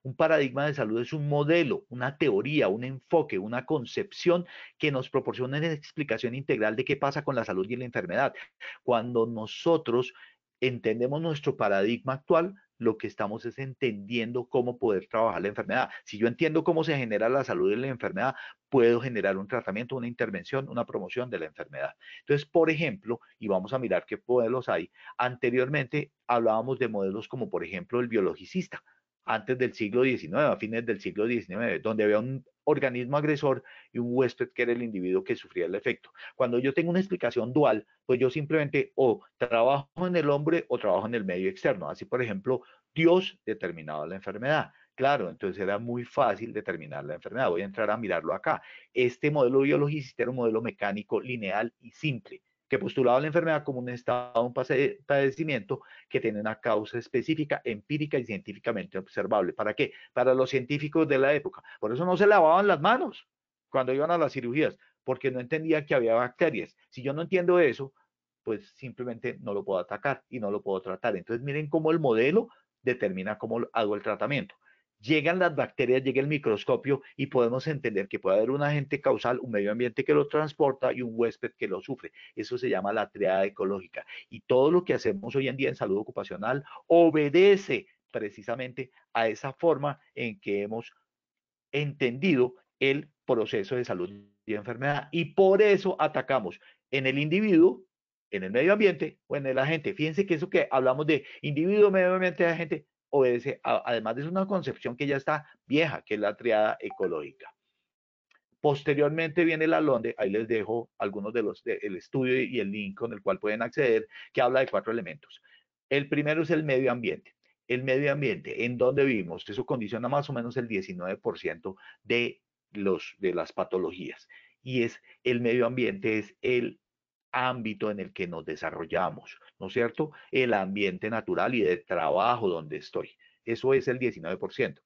Un paradigma de salud es un modelo, una teoría, un enfoque, una concepción que nos proporciona una explicación integral de qué pasa con la salud y la enfermedad. Cuando nosotros entendemos nuestro paradigma actual, lo que estamos es entendiendo cómo poder trabajar la enfermedad. Si yo entiendo cómo se genera la salud y la enfermedad, puedo generar un tratamiento, una intervención, una promoción de la enfermedad. Entonces, por ejemplo, y vamos a mirar qué modelos hay, anteriormente hablábamos de modelos como, por ejemplo, el biologicista antes del siglo XIX, a fines del siglo XIX, donde había un organismo agresor y un huésped que era el individuo que sufría el efecto. Cuando yo tengo una explicación dual, pues yo simplemente o trabajo en el hombre o trabajo en el medio externo. Así, por ejemplo, Dios determinaba la enfermedad. Claro, entonces era muy fácil determinar la enfermedad. Voy a entrar a mirarlo acá. Este modelo biologicista era un modelo mecánico, lineal y simple, que postulaba la enfermedad como un estado, un padecimiento que tiene una causa específica, empírica y científicamente observable. ¿Para qué? Para los científicos de la época. Por eso no se lavaban las manos cuando iban a las cirugías, porque no entendían que había bacterias. Si yo no entiendo eso, pues simplemente no lo puedo atacar y no lo puedo tratar. Entonces miren cómo el modelo determina cómo hago el tratamiento. Llegan las bacterias, llega el microscopio y podemos entender que puede haber un agente causal, un medio ambiente que lo transporta y un huésped que lo sufre. Eso se llama la triada ecológica. Y todo lo que hacemos hoy en día en salud ocupacional obedece precisamente a esa forma en que hemos entendido el proceso de salud y enfermedad. Y por eso atacamos en el individuo, en el medio ambiente o en el agente. Fíjense que eso que hablamos de individuo, medio ambiente, agente, obedece, además de una concepción que ya está vieja, que es la triada ecológica. Posteriormente viene la LONDE, ahí les dejo algunos el estudio y el link con el cual pueden acceder, que habla de 4 elementos. El primero es el medio ambiente. El medio ambiente, en donde vivimos, eso condiciona más o menos el 19% de las patologías. Y el medio ambiente es el ámbito en el que nos desarrollamos, ¿no es cierto? El ambiente natural y de trabajo donde estoy. Eso es el 19%.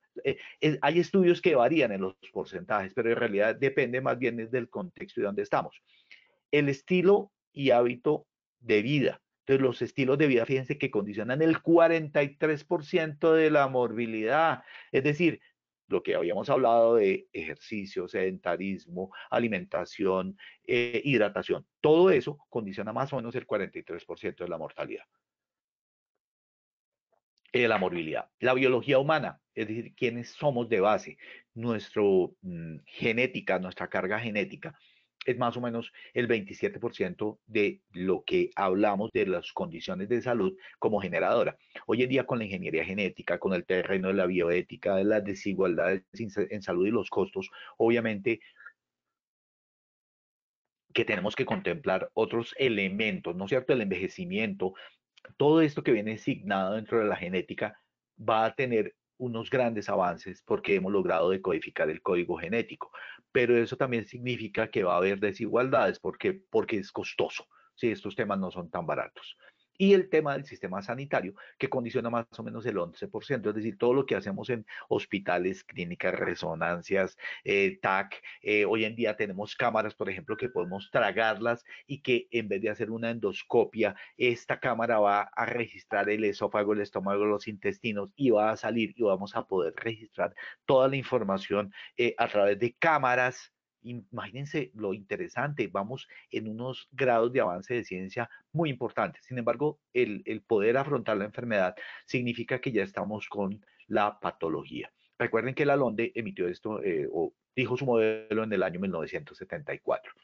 Hay estudios que varían en los porcentajes, pero en realidad depende más bien del contexto y dónde estamos. El estilo y hábito de vida. Entonces, los estilos de vida, fíjense que condicionan el 43% de la morbilidad. Es decir, lo que habíamos hablado de ejercicio, sedentarismo, alimentación, hidratación, todo eso condiciona más o menos el 43% de la mortalidad, la morbilidad. La biología humana, es decir, quiénes somos de base, nuestra genética, nuestra carga genética, es más o menos el 27% de lo que hablamos de las condiciones de salud como generadora. Hoy en día con la ingeniería genética, con el terreno de la bioética, de las desigualdades en salud y los costos, obviamente que tenemos que contemplar otros elementos, ¿no es cierto? El envejecimiento, todo esto que viene asignado dentro de la genética va a tener unos grandes avances porque hemos logrado decodificar el código genético, pero eso también significa que va a haber desigualdades porque es costoso, si estos temas no son tan baratos. Y el tema del sistema sanitario, que condiciona más o menos el 11%, es decir, todo lo que hacemos en hospitales, clínicas, resonancias, TAC, hoy en día tenemos cámaras, por ejemplo, que podemos tragarlas y que en vez de hacer una endoscopia, esta cámara va a registrar el esófago, el estómago, los intestinos y va a salir y vamos a poder registrar toda la información a través de cámaras. Imagínense lo interesante, vamos en unos grados de avance de ciencia muy importantes. Sin embargo, el poder afrontar la enfermedad significa que ya estamos con la patología. Recuerden que la LONDE emitió esto o dijo su modelo en el año 1974.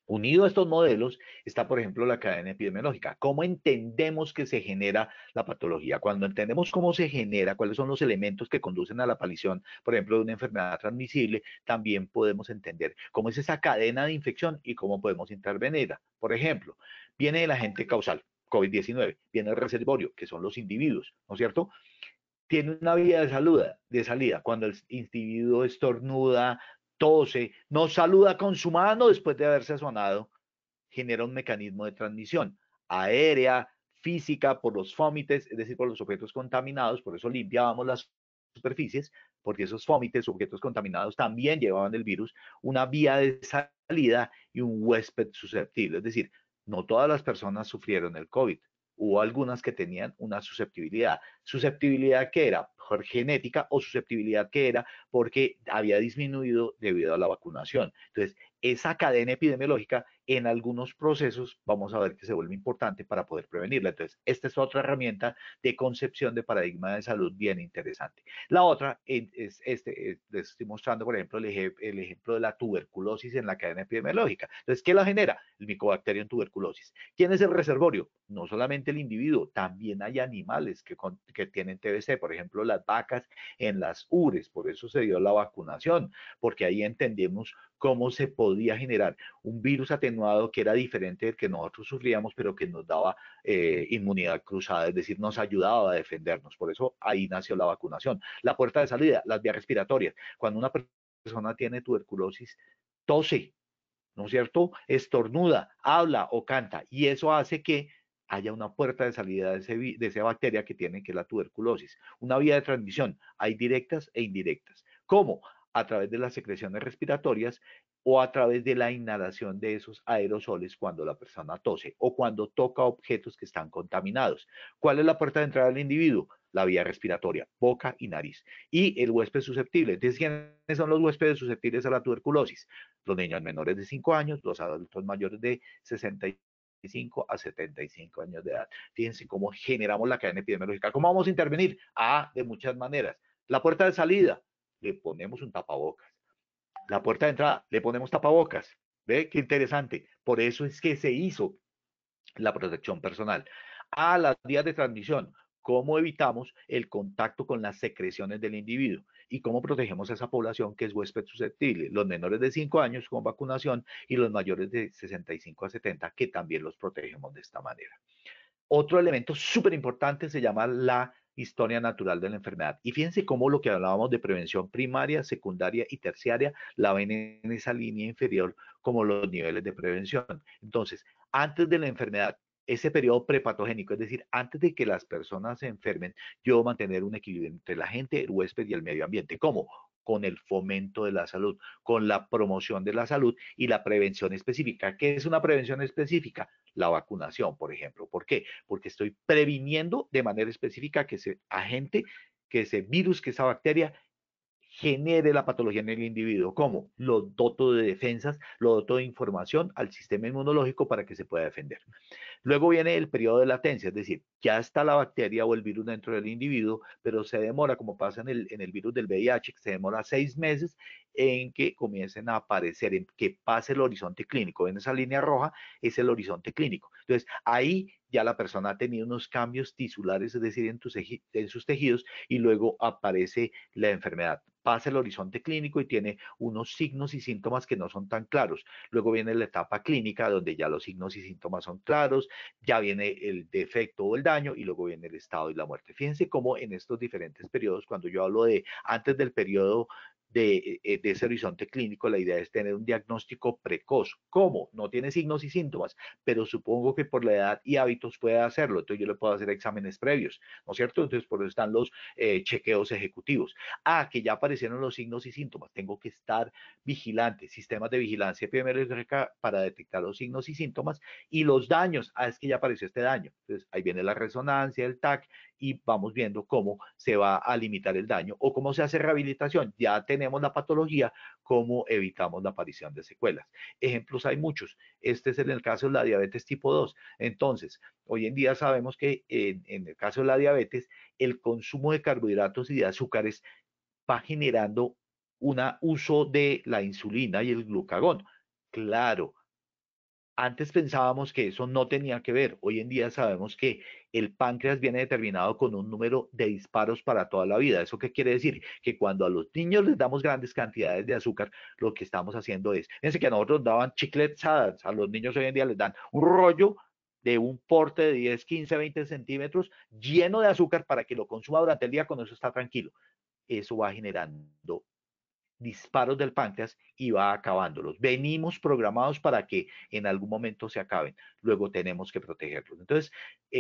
Unido a estos modelos está, por ejemplo, la cadena epidemiológica. ¿Cómo entendemos que se genera la patología? Cuando entendemos cómo se genera, cuáles son los elementos que conducen a la aparición, por ejemplo, de una enfermedad transmisible, también podemos entender cómo es esa cadena de infección y cómo podemos intervenirla. Por ejemplo, viene el agente causal, COVID-19, viene el reservorio, que son los individuos, ¿no es cierto? Tiene una vía de salida. Cuando el individuo estornuda, tose, no saluda con su mano después de haberse sonado, genera un mecanismo de transmisión aérea, física, por los fómites, es decir, por los objetos contaminados, por eso limpiábamos las superficies, porque esos fómites, objetos contaminados, también llevaban el virus, una vía de salida y un huésped susceptible. Es decir, no todas las personas sufrieron el COVID. Hubo algunas que tenían una susceptibilidad. ¿Susceptibilidad que era? Por genética o susceptibilidad que era porque había disminuido debido a la vacunación. Entonces, esa cadena epidemiológica en algunos procesos vamos a ver que se vuelve importante para poder prevenirla. Entonces, esta es otra herramienta de concepción de paradigma de salud bien interesante. La otra es les estoy mostrando, por ejemplo, el ejemplo de la tuberculosis en la cadena epidemiológica. Entonces, ¿qué la genera? El Mycobacterium tuberculosis. ¿Quién es el reservorio? No solamente el individuo, también hay animales que tienen TBC, por ejemplo, las vacas en las ubres, por eso se dio la vacunación, porque ahí entendemos cómo se podía generar un virus atenuado que era diferente del que nosotros sufríamos, pero que nos daba inmunidad cruzada, es decir, nos ayudaba a defendernos. Por eso ahí nació la vacunación. La puerta de salida, las vías respiratorias. Cuando una persona tiene tuberculosis, tose, ¿no es cierto? Estornuda, habla o canta, y eso hace que haya una puerta de salida de esa bacteria que tiene, que es la tuberculosis. Una vía de transmisión, hay directas e indirectas. ¿Cómo? A través de las secreciones respiratorias, o a través de la inhalación de esos aerosoles cuando la persona tose o cuando toca objetos que están contaminados. ¿Cuál es la puerta de entrada del individuo? La vía respiratoria, boca y nariz. Y el huésped susceptible. Entonces, ¿quiénes son los huéspedes susceptibles a la tuberculosis? Los niños menores de 5 años, los adultos mayores de 65 a 75 años de edad. Fíjense cómo generamos la cadena epidemiológica. ¿Cómo vamos a intervenir? De muchas maneras. La puerta de salida, le ponemos un tapabocas. La puerta de entrada, le ponemos tapabocas. ¿Ve? Qué interesante. Por eso es que se hizo la protección personal. Las vías de transmisión, cómo evitamos el contacto con las secreciones del individuo y cómo protegemos a esa población que es huésped susceptible, los menores de 5 años con vacunación y los mayores de 65 a 70, que también los protegemos de esta manera. Otro elemento súper importante se llama la historia natural de la enfermedad. Y fíjense cómo lo que hablábamos de prevención primaria, secundaria y terciaria la ven en esa línea inferior como los niveles de prevención. Entonces, antes de la enfermedad, ese periodo prepatogénico, es decir, antes de que las personas se enfermen, yo debo mantener un equilibrio entre la gente, el huésped y el medio ambiente. ¿Cómo? Con el fomento de la salud, con la promoción de la salud y la prevención específica. ¿Qué es una prevención específica? La vacunación, por ejemplo. ¿Por qué? Porque estoy previniendo de manera específica que ese agente, que ese virus, que esa bacteria genere la patología en el individuo. ¿Cómo? Lo doto de defensas, lo doto de información al sistema inmunológico para que se pueda defender. Luego viene el periodo de latencia, es decir, ya está la bacteria o el virus dentro del individuo, pero se demora, como pasa en el virus del VIH, se demora 6 meses en que comiencen a aparecer, en que pase el horizonte clínico. En esa línea roja es el horizonte clínico. Entonces, ahí ya la persona ha tenido unos cambios tisulares, es decir, en sus tejidos, y luego aparece la enfermedad. Pasa el horizonte clínico y tiene unos signos y síntomas que no son tan claros. Luego viene la etapa clínica, donde ya los signos y síntomas son claros, ya viene el defecto o el daño y luego viene el estado y la muerte. Fíjense cómo en estos diferentes periodos, cuando yo hablo de antes del periodo de ese horizonte clínico, la idea es tener un diagnóstico precoz. ¿Cómo? No tiene signos y síntomas, pero supongo que por la edad y hábitos puede hacerlo. Entonces yo le puedo hacer exámenes previos, ¿no es cierto? Entonces por eso están los chequeos ejecutivos. Que ya aparecieron los signos y síntomas. Tengo que estar vigilante, sistemas de vigilancia epidemiológica para detectar los signos y síntomas y los daños. Es que ya apareció este daño. Entonces ahí viene la resonancia, el TAC y vamos viendo cómo se va a limitar el daño o cómo se hace rehabilitación. Ya tenemos la patología, cómo evitamos la aparición de secuelas. Ejemplos hay muchos. Este es en el caso de la diabetes tipo 2. Entonces, hoy en día sabemos que en el caso de la diabetes, el consumo de carbohidratos y de azúcares va generando un uso de la insulina y el glucagón. Claro, antes pensábamos que eso no tenía que ver. Hoy en día sabemos que el páncreas viene determinado con un número de disparos para toda la vida. ¿Eso qué quiere decir? Que cuando a los niños les damos grandes cantidades de azúcar, lo que estamos haciendo es, fíjense que a nosotros daban chiclets, a los niños hoy en día les dan un rollo de un porte de 10, 15, 20 centímetros lleno de azúcar para que lo consuma durante el día, con eso está tranquilo. Eso va generando disparos del páncreas y va acabándolos. Venimos programados para que en algún momento se acaben, luego tenemos que protegerlos. Entonces,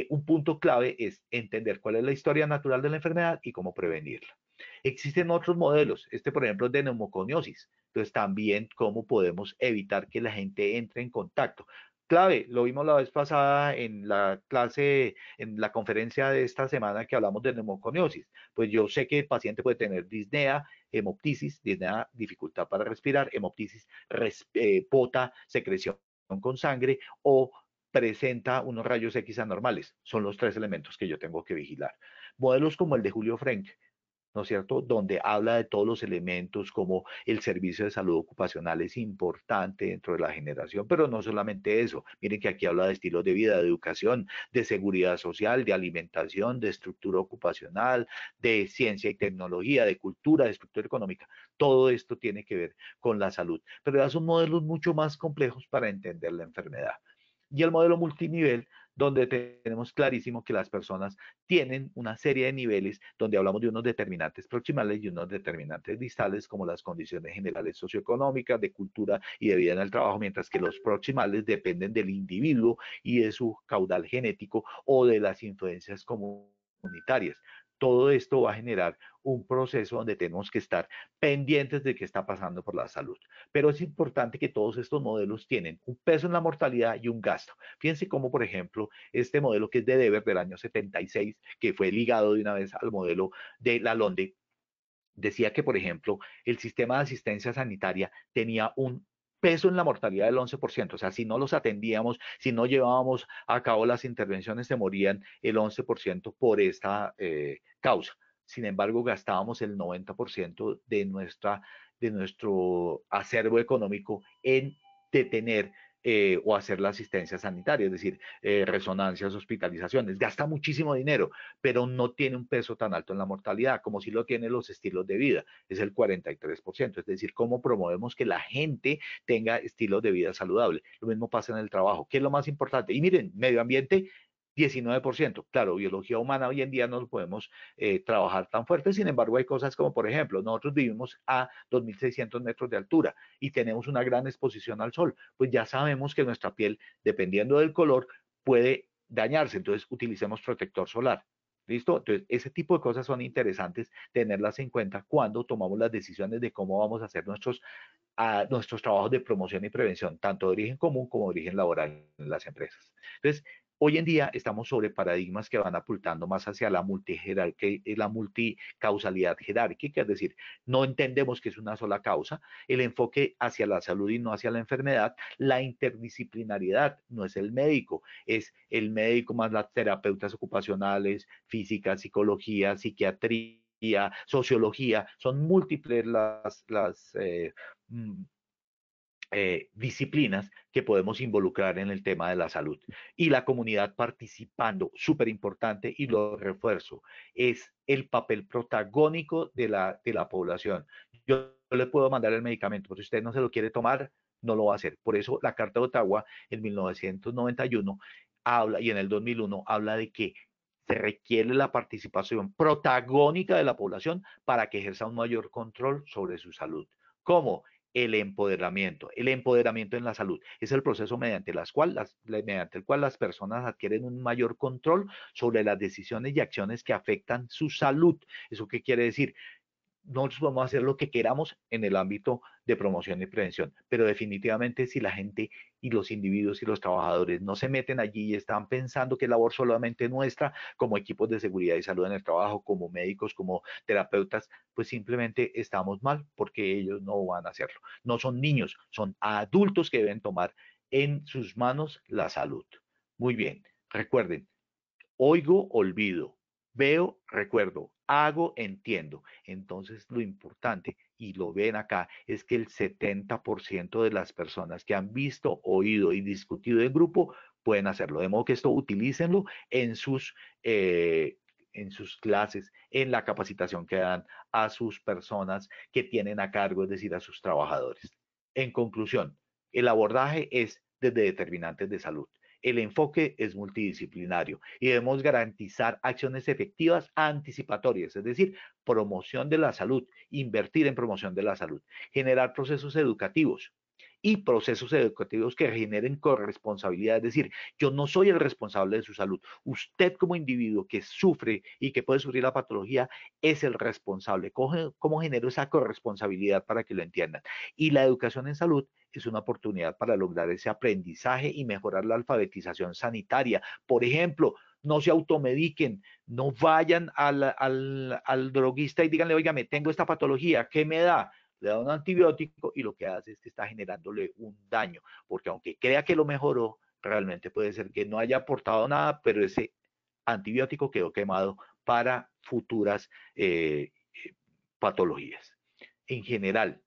un punto clave es entender cuál es la historia natural de la enfermedad y cómo prevenirla. Existen otros modelos, por ejemplo es de neumoconiosis, entonces también cómo podemos evitar que la gente entre en contacto. Clave, lo vimos la vez pasada en la clase, en la conferencia de esta semana que hablamos de neumoconiosis. Pues yo sé que el paciente puede tener disnea, hemoptisis, disnea, dificultad para respirar, hemoptisis, pota, secreción con sangre o presenta unos rayos X anormales. Son los 3 elementos que yo tengo que vigilar. Modelos como el de Julio Frenk, ¿no es cierto? Donde habla de todos los elementos como el servicio de salud ocupacional es importante dentro de la generación, pero no solamente eso. Miren que aquí habla de estilos de vida, de educación, de seguridad social, de alimentación, de estructura ocupacional, de ciencia y tecnología, de cultura, de estructura económica. Todo esto tiene que ver con la salud, pero ya son modelos mucho más complejos para entender la enfermedad. Y el modelo multinivel, donde tenemos clarísimo que las personas tienen una serie de niveles donde hablamos de unos determinantes proximales y unos determinantes distales, como las condiciones generales socioeconómicas, de cultura y de vida en el trabajo, mientras que los proximales dependen del individuo y de su caudal genético o de las influencias comunitarias. todo esto va a generar un proceso donde tenemos que estar pendientes de qué está pasando por la salud. Pero es importante que todos estos modelos tienen un peso en la mortalidad y un gasto. Fíjense cómo, por ejemplo, este modelo que es de Dever del año 76, que fue ligado de una vez al modelo de Lalonde, decía que, por ejemplo, el sistema de asistencia sanitaria tenía un peso en la mortalidad del 11%, o sea, si no los atendíamos, si no llevábamos a cabo las intervenciones, se morían el 11% por esta causa. Sin embargo, gastábamos el 90% de nuestro acervo económico en detener o hacer la asistencia sanitaria, es decir, resonancias, hospitalizaciones. Gasta muchísimo dinero, pero no tiene un peso tan alto en la mortalidad como si lo tienen los estilos de vida, es el 43%. Es decir, cómo promovemos que la gente tenga estilos de vida saludable. Lo mismo pasa en el trabajo. ¿Qué es lo más importante? Y miren, medio ambiente, 19%. Claro, biología humana hoy en día no lo podemos trabajar tan fuerte, sin embargo hay cosas como, por ejemplo, nosotros vivimos a 2.600 metros de altura y tenemos una gran exposición al sol, pues ya sabemos que nuestra piel, dependiendo del color, puede dañarse, entonces utilicemos protector solar. ¿Listo? Entonces, ese tipo de cosas son interesantes tenerlas en cuenta cuando tomamos las decisiones de cómo vamos a hacer nuestros trabajos de promoción y prevención, tanto de origen común como de origen laboral en las empresas. Entonces, hoy en día estamos sobre paradigmas que van apuntando más hacia la multicausalidad jerárquica, es decir, no entendemos que es una sola causa, el enfoque hacia la salud y no hacia la enfermedad, la interdisciplinariedad, no es el médico, es el médico más las terapeutas ocupacionales, física, psicología, psiquiatría, sociología, son múltiples disciplinas que podemos involucrar en el tema de la salud. Y la comunidad participando, súper importante, y lo refuerzo, es el papel protagónico de la población. Yo le puedo mandar el medicamento, pero si usted no se lo quiere tomar, no lo va a hacer. Por eso la Carta de Ottawa en 1991 habla, y en el 2001 habla de que se requiere la participación protagónica de la población para que ejerza un mayor control sobre su salud. ¿Cómo? El empoderamiento en la salud. Es el proceso mediante el cual las personas adquieren un mayor control sobre las decisiones y acciones que afectan su salud. ¿Eso qué quiere decir? Nosotros podemos hacer lo que queramos en el ámbito de promoción y prevención, pero definitivamente si la gente y los individuos y los trabajadores no se meten allí y están pensando que es labor solamente nuestra como equipos de seguridad y salud en el trabajo, como médicos, como terapeutas, pues simplemente estamos mal porque ellos no van a hacerlo. No son niños, son adultos que deben tomar en sus manos la salud. Muy bien, recuerden, oigo, olvido, veo, recuerdo, hago, entiendo. Entonces, lo importante, y lo ven acá, es que el 70% de las personas que han visto, oído y discutido en grupo pueden hacerlo. De modo que esto utilícenlo en sus clases, en la capacitación que dan a sus personas que tienen a cargo, es decir, a sus trabajadores. En conclusión, el abordaje es desde determinantes de salud. El enfoque es multidisciplinario y debemos garantizar acciones efectivas anticipatorias, es decir, promoción de la salud, invertir en promoción de la salud, generar procesos educativos y procesos educativos que generen corresponsabilidad, es decir, yo no soy el responsable de su salud, usted como individuo que sufre y que puede sufrir la patología es el responsable. ¿Cómo genero esa corresponsabilidad para que lo entiendan? Y la educación en salud es una oportunidad para lograr ese aprendizaje y mejorar la alfabetización sanitaria. Por ejemplo, no se automediquen, no vayan al droguista y díganle, oiga, me tengo esta patología, ¿qué me da? Le da un antibiótico y lo que hace es que está generándole un daño, porque aunque crea que lo mejoró, realmente puede ser que no haya aportado nada, pero ese antibiótico quedó quemado para futuras patologías. En general,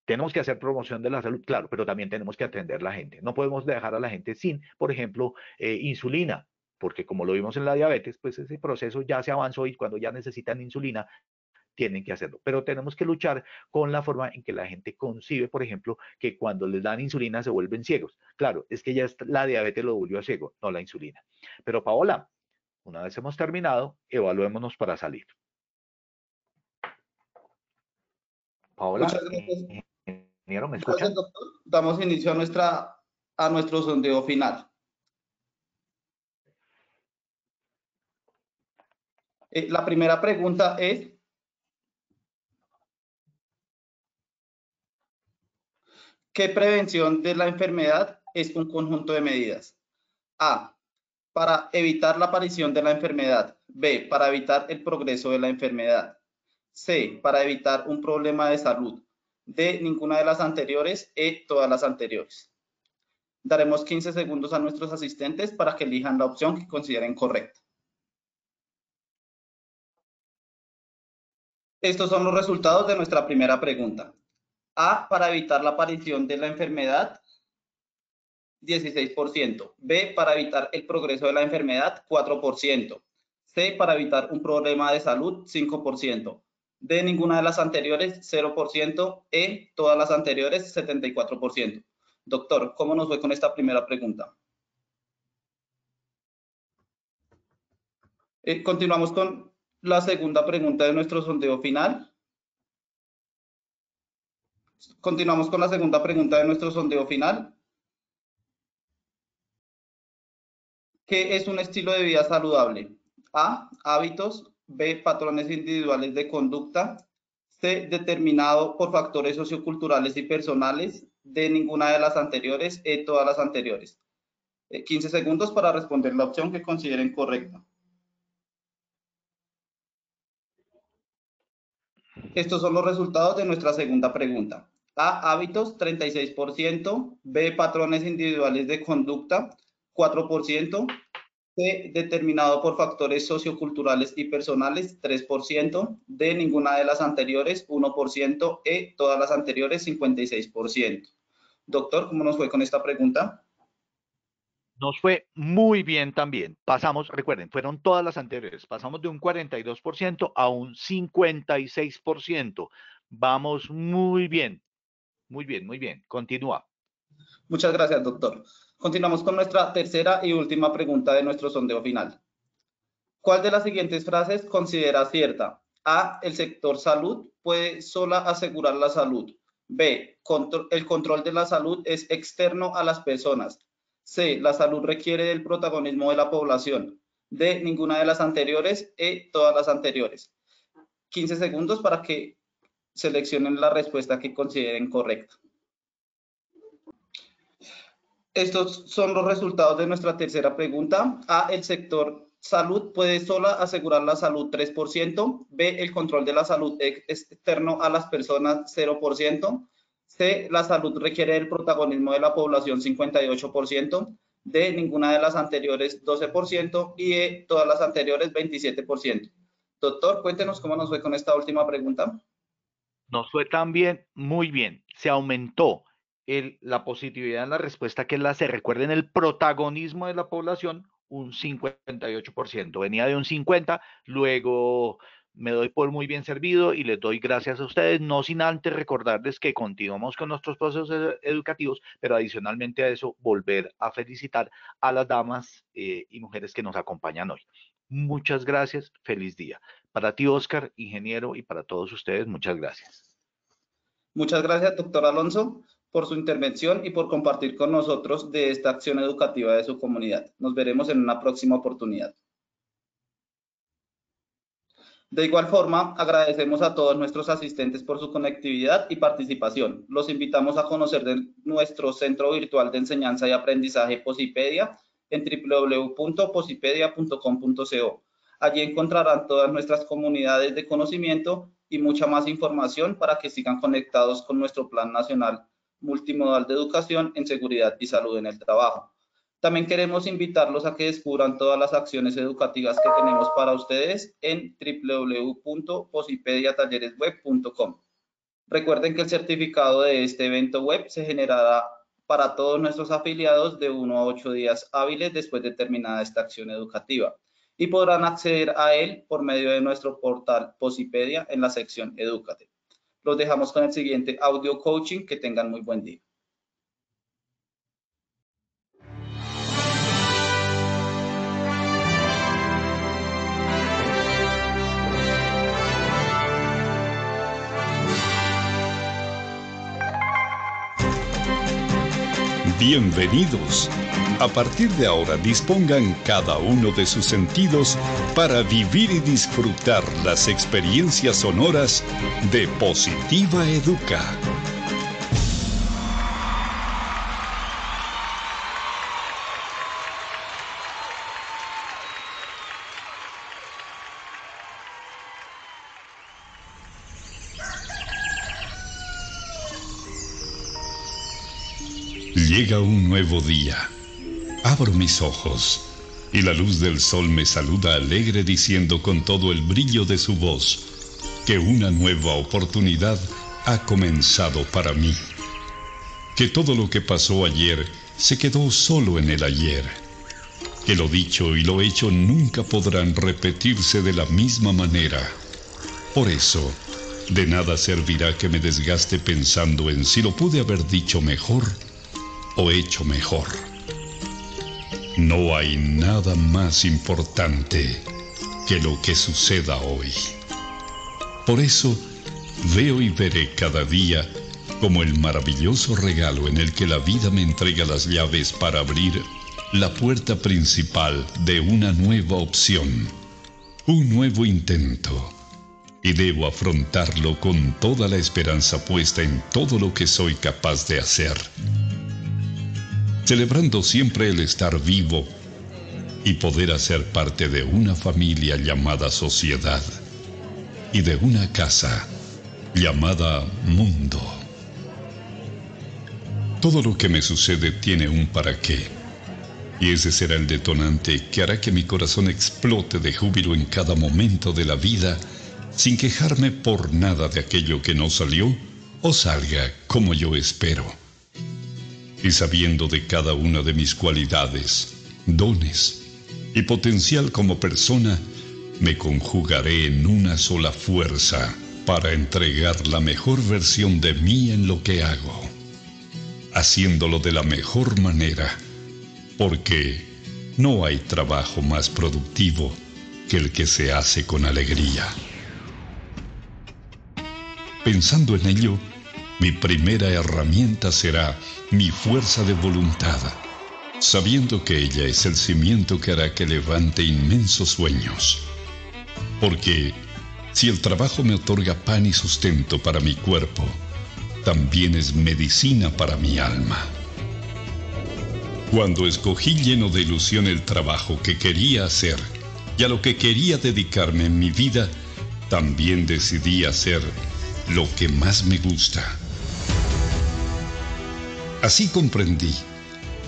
tenemos que hacer promoción de la salud, claro, pero también tenemos que atender a la gente. No podemos dejar a la gente sin, por ejemplo, insulina, porque como lo vimos en la diabetes, pues ese proceso ya se avanzó y cuando ya necesitan insulina, tienen que hacerlo. Pero tenemos que luchar con la forma en que la gente concibe, por ejemplo, que cuando les dan insulina se vuelven ciegos. Claro, es que ya la diabetes lo volvió a ciego, no la insulina. Pero Paola, una vez hemos terminado, evaluémonos para salir. Paola, Muchas gracias. ingeniero, ¿me Gracias, escuchan? doctor. Damos inicio a nuestro sondeo final. La primera pregunta es, ¿qué prevención de la enfermedad es un conjunto de medidas? A, para evitar la aparición de la enfermedad. B, para evitar el progreso de la enfermedad. C, para evitar un problema de salud. D, ninguna de las anteriores. E, todas las anteriores. Daremos 15 segundos a nuestros asistentes para que elijan la opción que consideren correcta. Estos son los resultados de nuestra primera pregunta. A, para evitar la aparición de la enfermedad, 16%. B, para evitar el progreso de la enfermedad, 4%. C, para evitar un problema de salud, 5%. D, ninguna de las anteriores, 0%. E, todas las anteriores, 74%. Doctor, ¿cómo nos fue con esta primera pregunta? Continuamos con la segunda pregunta de nuestro sondeo final. Continuamos con la segunda pregunta de nuestro sondeo final. ¿Qué es un estilo de vida saludable? A, hábitos. B, patrones individuales de conducta. C, determinado por factores socioculturales y personales. D, ninguna de las anteriores. E, todas las anteriores. 15 segundos para responder la opción que consideren correcta. Estos son los resultados de nuestra segunda pregunta. A, hábitos, 36%. B, patrones individuales de conducta, 4%. C, determinado por factores socioculturales y personales, 3%. D, ninguna de las anteriores, 1%. E, todas las anteriores, 56%. Doctor, ¿cómo nos fue con esta pregunta? Nos fue muy bien también. Pasamos, recuerden, fueron todas las anteriores. Pasamos de un 42% a un 56%. Vamos muy bien. Muy bien, muy bien. Continúa. Muchas gracias, doctor. Continuamos con nuestra tercera y última pregunta de nuestro sondeo final. ¿Cuál de las siguientes frases considera cierta? A, el sector salud puede sola asegurar la salud. B, el control de la salud es externo a las personas. C, la salud requiere del protagonismo de la población. D, ninguna de las anteriores. E, todas las anteriores. 15 segundos para que seleccionen la respuesta que consideren correcta. Estos son los resultados de nuestra tercera pregunta. A, el sector salud puede sola asegurar la salud, 3%. B, el control de la salud es externo a las personas, 0%. C, la salud requiere el protagonismo de la población, 58%. D, ninguna de las anteriores, 12%. Y E, todas las anteriores, 27%. Doctor, cuéntenos cómo nos fue con esta última pregunta. Nos fue también muy bien. Se aumentó la positividad en la respuesta, que es la C. Recuerden el protagonismo de la población, un 58%. Venía de un 50%, luego me doy por muy bien servido y les doy gracias a ustedes, no sin antes recordarles que continuamos con nuestros procesos educativos, pero adicionalmente a eso, volver a felicitar a las damas y mujeres que nos acompañan hoy. Muchas gracias, feliz día. Para ti, Oscar, ingeniero, y para todos ustedes, muchas gracias. Muchas gracias, doctor Alonso, por su intervención y por compartir con nosotros de esta acción educativa de su comunidad. Nos veremos en una próxima oportunidad. De igual forma, agradecemos a todos nuestros asistentes por su conectividad y participación. Los invitamos a conocer de nuestro Centro Virtual de Enseñanza y Aprendizaje Posipedia en www.posipedia.com.co. Allí encontrarán todas nuestras comunidades de conocimiento y mucha más información para que sigan conectados con nuestro Plan Nacional Multimodal de Educación en Seguridad y Salud en el Trabajo. También queremos invitarlos a que descubran todas las acciones educativas que tenemos para ustedes en www.posipediatalleresweb.com. Recuerden que el certificado de este evento web se generará para todos nuestros afiliados de 1 a 8 días hábiles después de terminada esta acción educativa, y podrán acceder a él por medio de nuestro portal Posipedia en la sección Edúcate. Los dejamos con el siguiente audio coaching. Que tengan muy buen día. Bienvenidos. A partir de ahora dispongan cada uno de sus sentidos para vivir y disfrutar las experiencias sonoras de Positiva Educa. Llega un nuevo día. Abro mis ojos y la luz del sol me saluda alegre diciendo con todo el brillo de su voz que una nueva oportunidad ha comenzado para mí. Que todo lo que pasó ayer se quedó solo en el ayer. Que lo dicho y lo hecho nunca podrán repetirse de la misma manera. Por eso, de nada servirá que me desgaste pensando en si lo pude haber dicho mejor o hecho mejor. No hay nada más importante que lo que suceda hoy. Por eso, veo y veré cada día como el maravilloso regalo en el que la vida me entrega las llaves para abrir la puerta principal de una nueva opción, un nuevo intento, y debo afrontarlo con toda la esperanza puesta en todo lo que soy capaz de hacer, celebrando siempre el estar vivo y poder hacer parte de una familia llamada sociedad y de una casa llamada mundo. Todo lo que me sucede tiene un para qué, y ese será el detonante que hará que mi corazón explote de júbilo en cada momento de la vida, sin quejarme por nada de aquello que no salió o salga como yo espero. Y sabiendo de cada una de mis cualidades, dones y potencial como persona, me conjugaré en una sola fuerza para entregar la mejor versión de mí en lo que hago, haciéndolo de la mejor manera, porque no hay trabajo más productivo que el que se hace con alegría. Pensando en ello, mi primera herramienta será mi fuerza de voluntad, sabiendo que ella es el cimiento que hará que levante inmensos sueños. Porque si el trabajo me otorga pan y sustento para mi cuerpo, también es medicina para mi alma. Cuando escogí lleno de ilusión el trabajo que quería hacer y a lo que quería dedicarme en mi vida, también decidí hacer lo que más me gusta. Así comprendí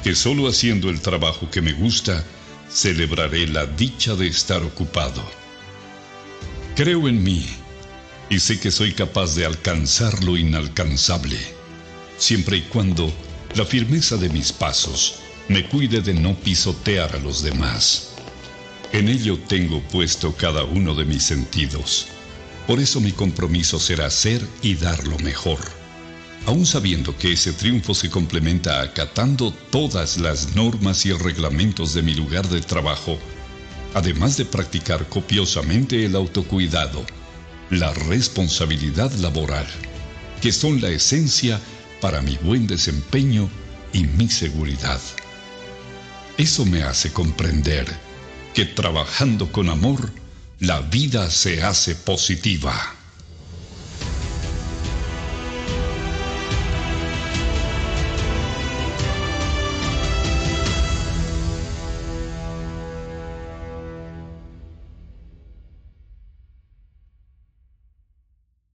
que solo haciendo el trabajo que me gusta, celebraré la dicha de estar ocupado. Creo en mí y sé que soy capaz de alcanzar lo inalcanzable, siempre y cuando la firmeza de mis pasos me cuide de no pisotear a los demás. En ello tengo puesto cada uno de mis sentidos. Por eso mi compromiso será ser y dar lo mejor, aun sabiendo que ese triunfo se complementa acatando todas las normas y reglamentos de mi lugar de trabajo, además de practicar copiosamente el autocuidado, la responsabilidad laboral, que son la esencia para mi buen desempeño y mi seguridad. Eso me hace comprender que trabajando con amor, la vida se hace positiva.